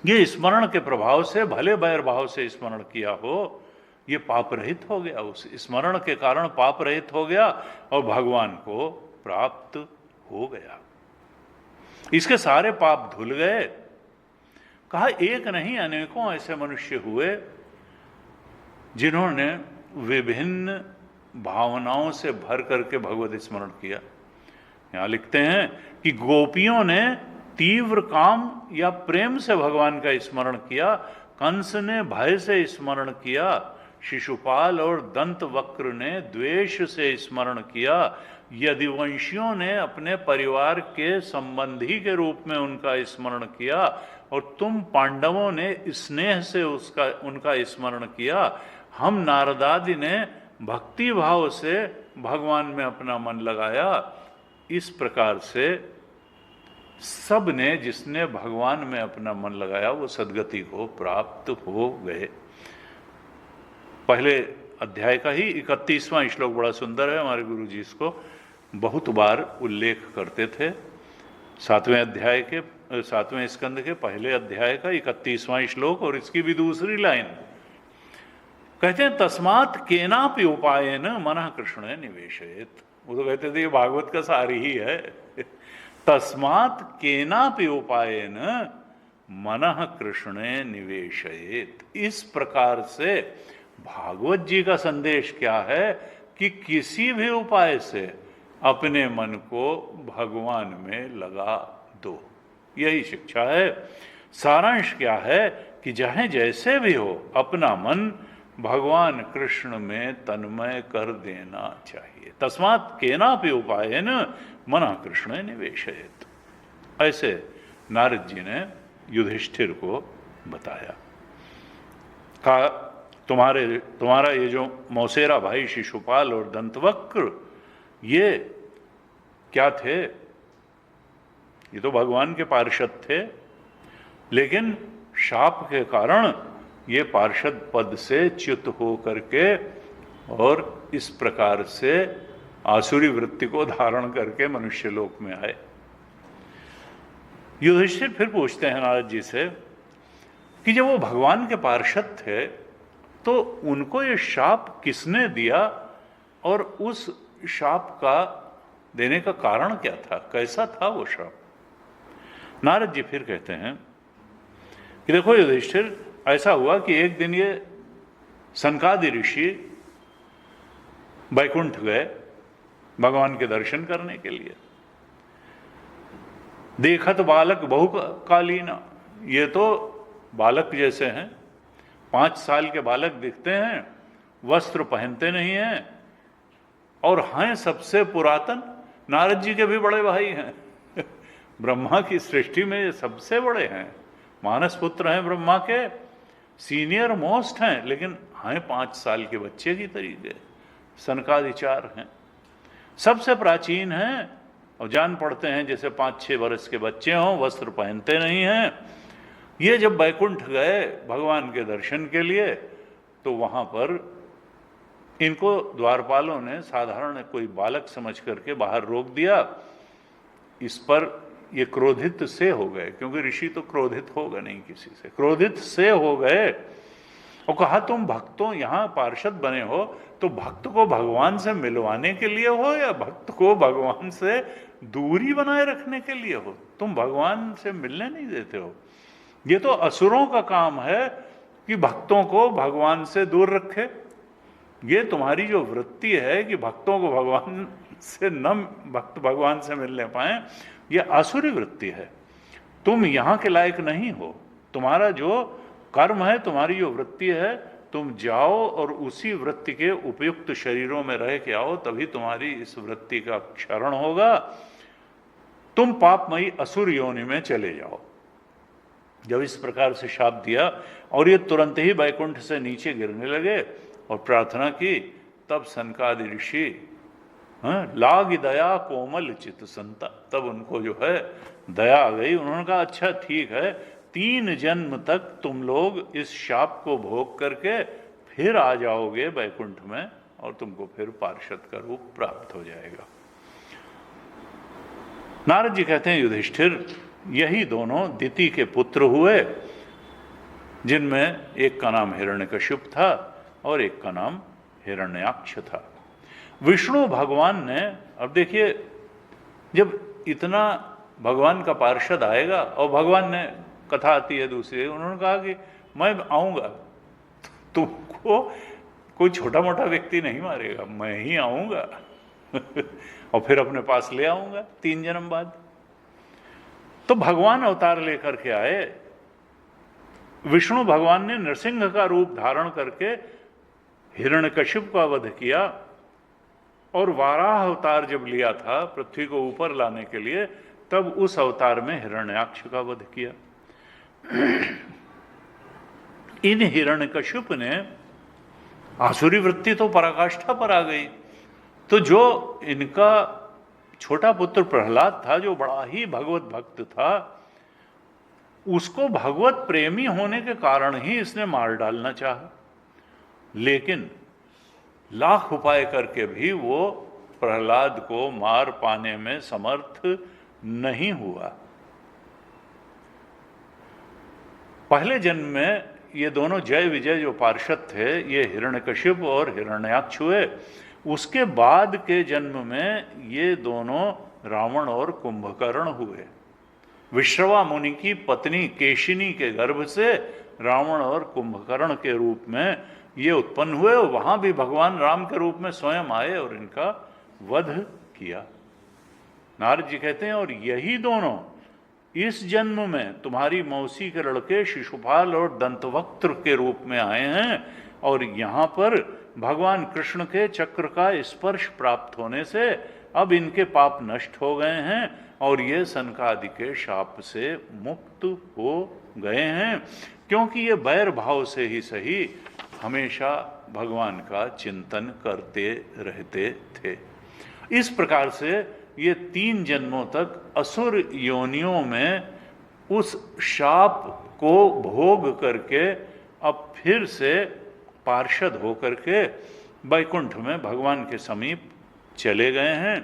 ये स्मरण के प्रभाव से, भले बैर भाव से स्मरण किया हो, ये पाप रहित हो गया, उस स्मरण के कारण पाप रहित हो गया और भगवान को प्राप्त हो गया। इसके सारे पाप धुल गए। कहा एक नहीं अनेकों ऐसे मनुष्य हुए जिन्होंने विभिन्न भावनाओं से भर करके भगवत स्मरण किया। यहां लिखते हैं कि गोपियों ने तीव्र काम या प्रेम से भगवान का स्मरण किया, कंस ने भय से स्मरण किया, शिशुपाल और दंतवक्र ने द्वेष से स्मरण किया, यदुवंशियों ने अपने परिवार के संबंधी के रूप में उनका स्मरण किया, और तुम पांडवों ने स्नेह से उनका स्मरण किया। हम नारदादि ने भक्ति भाव से भगवान में अपना मन लगाया। इस प्रकार से सब ने, जिसने भगवान में अपना मन लगाया, वो सद्गति को प्राप्त हो गए। पहले अध्याय का ही 31वां श्लोक बड़ा सुंदर है। हमारे गुरु जी इसको बहुत बार उल्लेख करते थे। 7वें स्कंद के पहले अध्याय का 31वां श्लोक और इसकी भी दूसरी लाइन कहते हैं तस्मात् केनापि उपायेन मनः कृष्णे निवेशयेत्। वो तो कहते थे ये भागवत का सार ही है। तस्मात् केनापि उपायेन मनः कृष्णे निवेशयेत्। इस प्रकार से भागवत जी का संदेश क्या है कि किसी भी उपाय से अपने मन को भगवान में लगा दो, यही शिक्षा है। सारांश क्या है कि चाहे जैसे भी हो अपना मन भगवान कृष्ण में तन्मय कर देना चाहिए। तस्मात् केनापि उपायेन मनः कृष्णे निवेशयेत्। ऐसे नारद जी ने युधिष्ठिर को बताया। कहा तुम्हारा ये जो मौसेरा भाई शिशुपाल और दंतवक्र, ये क्या थे? ये तो भगवान के पार्षद थे, लेकिन शाप के कारण ये पार्षद पद से च्युत हो करके और इस प्रकार से आसुरी वृत्ति को धारण करके मनुष्य लोक में आए। युधिष्ठिर फिर पूछते हैं नारद जी से कि जब वो भगवान के पार्षद थे तो उनको ये शाप किसने दिया और उस शाप का देने का कारण क्या था, कैसा था वो शाप? नारद जी फिर कहते हैं कि देखो युधिष्ठिर, ऐसा हुआ कि एक दिन ये सनकादि ऋषि बैकुंठ गए भगवान के दर्शन करने के लिए। देखत बालक बहुकालीना, ये तो बालक जैसे हैं, 5 साल के बालक दिखते हैं, वस्त्र पहनते नहीं हैं, और हैं सबसे पुरातन। नारद जी के भी बड़े भाई हैं ब्रह्मा की सृष्टि में ये सबसे बड़े हैं, मानस पुत्र हैं ब्रह्मा के, सीनियर मोस्ट हैं, लेकिन हैं 5 साल के बच्चे की तरीके। सनकादिचार हैं, सबसे प्राचीन हैं, और जान पड़ते हैं जैसे 5-6 वर्ष के बच्चे हों, वस्त्र पहनते नहीं हैं। ये जब बैकुंठ गए भगवान के दर्शन के लिए, तो वहां पर इनको द्वारपालों ने साधारण कोई बालक समझ करके बाहर रोक दिया। इस पर ये क्रोधित से हो गए, क्योंकि ऋषि तो क्रोधित होगा नहीं किसी से, क्रोधित से हो गए और कहा तुम भक्तों यहाँ पार्षद बने हो तो भक्त को भगवान से मिलवाने के लिए हो या भक्त को भगवान से दूरी बनाए रखने के लिए हो? तुम भगवान से मिलने नहीं देते हो। ये तो असुरों का काम है कि भक्तों को भगवान से दूर रखे। ये तुम्हारी जो वृत्ति है कि भक्तों को भगवान से न भक्त भगवान से मिलने पाए, ये आसुरी वृत्ति है। तुम यहाँ के लायक नहीं हो। तुम्हारा जो कर्म है, तुम्हारी जो वृत्ति है, तुम जाओ और उसी वृत्ति के उपयुक्त शरीरों में रह के आओ, तभी तुम्हारी इस वृत्ति का क्षरण होगा। तुम पापमयी असुर योनि में चले जाओ। जब इस प्रकार से शाप दिया और ये तुरंत ही बैकुंठ से नीचे गिरने लगे और प्रार्थना की, तब सनकादि ऋषि लाग दया कोमल चित संता, तब उनको जो है दया आ गई। उन्होंने कहा अच्छा ठीक है, 3 जन्म तक तुम लोग इस शाप को भोग करके फिर आ जाओगे बैकुंठ में और तुमको फिर पार्षद का रूप प्राप्त हो जाएगा। नारद जी कहते हैं युधिष्ठिर, यही दोनों दिति के पुत्र हुए, जिनमें एक का नाम हिरण्यकशिप था और एक का नाम हिरण्याक्ष था। विष्णु भगवान ने, अब देखिए जब इतना भगवान का पार्षद आएगा और भगवान ने, कथा आती है दूसरी, उन्होंने कहा कि मैं आऊँगा, तुमको कोई छोटा मोटा व्यक्ति नहीं मारेगा, मैं ही आऊँगा और फिर अपने पास ले आऊँगा 3 जन्म बाद। तो भगवान अवतार लेकर के आए। विष्णु भगवान ने नरसिंह का रूप धारण करके हिरण्यकशिप का वध किया और वाराह अवतार जब लिया था पृथ्वी को ऊपर लाने के लिए, तब उस अवतार में हिरण्याक्ष का वध किया। इन हिरण्यकशिप ने, आसुरी वृत्ति तो पराकाष्ठा पर आ गई, तो जो इनका छोटा पुत्र प्रहलाद था, जो बड़ा ही भगवत भक्त था, उसको भगवत प्रेमी होने के कारण ही इसने मार डालना चाहा, लेकिन लाख उपाय करके भी वो प्रहलाद को मार पाने में समर्थ नहीं हुआ। पहले जन्म में ये दोनों जय विजय जो पार्षद थे, ये हिरण्यकशिप और हिरण्याक्ष हुए। उसके बाद के जन्म में ये दोनों रावण और कुंभकर्ण हुए। विश्रवा मुनि की पत्नी केशिनी के गर्भ से रावण और कुंभकर्ण के रूप में ये उत्पन्न हुए और वहां भी भगवान राम के रूप में स्वयं आए और इनका वध किया। नारद जी कहते हैं, और यही दोनों इस जन्म में तुम्हारी मौसी के लड़के शिशुपाल और दंतवक्त्र के रूप में आए हैं, और यहाँ पर भगवान कृष्ण के चक्र का स्पर्श प्राप्त होने से अब इनके पाप नष्ट हो गए हैं और ये सनकादि के शाप से मुक्त हो गए हैं, क्योंकि ये बैर भाव से ही सही हमेशा भगवान का चिंतन करते रहते थे। इस प्रकार से ये 3 जन्मों तक असुर योनियों में उस शाप को भोग करके अब फिर से पार्षद होकर के वैकुंठ में भगवान के समीप चले गए हैं।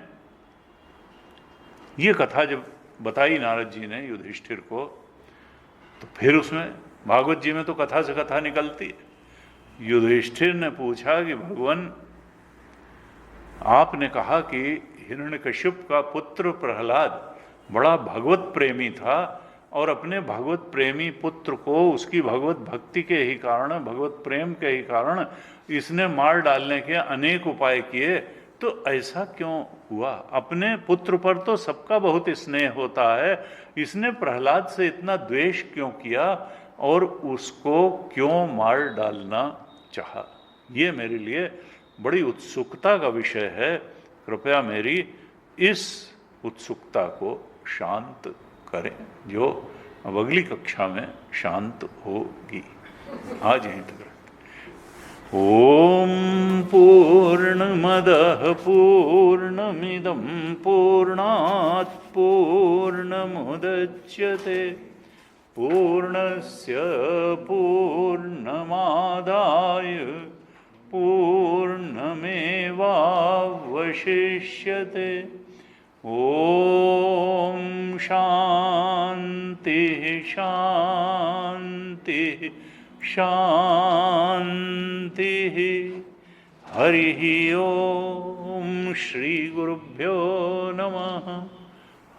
ये कथा जब बताई नारद जी ने युधिष्ठिर को, तो फिर उसमें भागवत जी में तो कथा से कथा निकलती है। युधिष्ठिर ने पूछा कि भगवान, आपने कहा कि हिरण्यकशिप का पुत्र प्रहलाद बड़ा भगवत प्रेमी था और अपने भगवत प्रेमी पुत्र को उसकी भगवत भक्ति के ही कारण, भगवत प्रेम के ही कारण इसने मार डालने के अनेक उपाय किए, तो ऐसा क्यों हुआ? अपने पुत्र पर तो सबका बहुत स्नेह होता है, इसने प्रहलाद से इतना द्वेष क्यों किया? और उसको क्यों मार डालना चाहा। ये मेरे लिए बड़ी उत्सुकता का विषय है। कृपया मेरी इस उत्सुकता को शांत करें, जो अब अगली कक्षा में शांत होगी। आज यहीं तक। ओम पूर्णमदः पूर्णमिदं पूर्णात् पूर्णमुदच्यते पूर्णस्य पूर्णमादाय पूर्णमेवावशिष्यते। ओम शांति शांति शांति। हरि ओम श्री गुरुभ्यो नमः।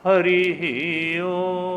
हरि ओम।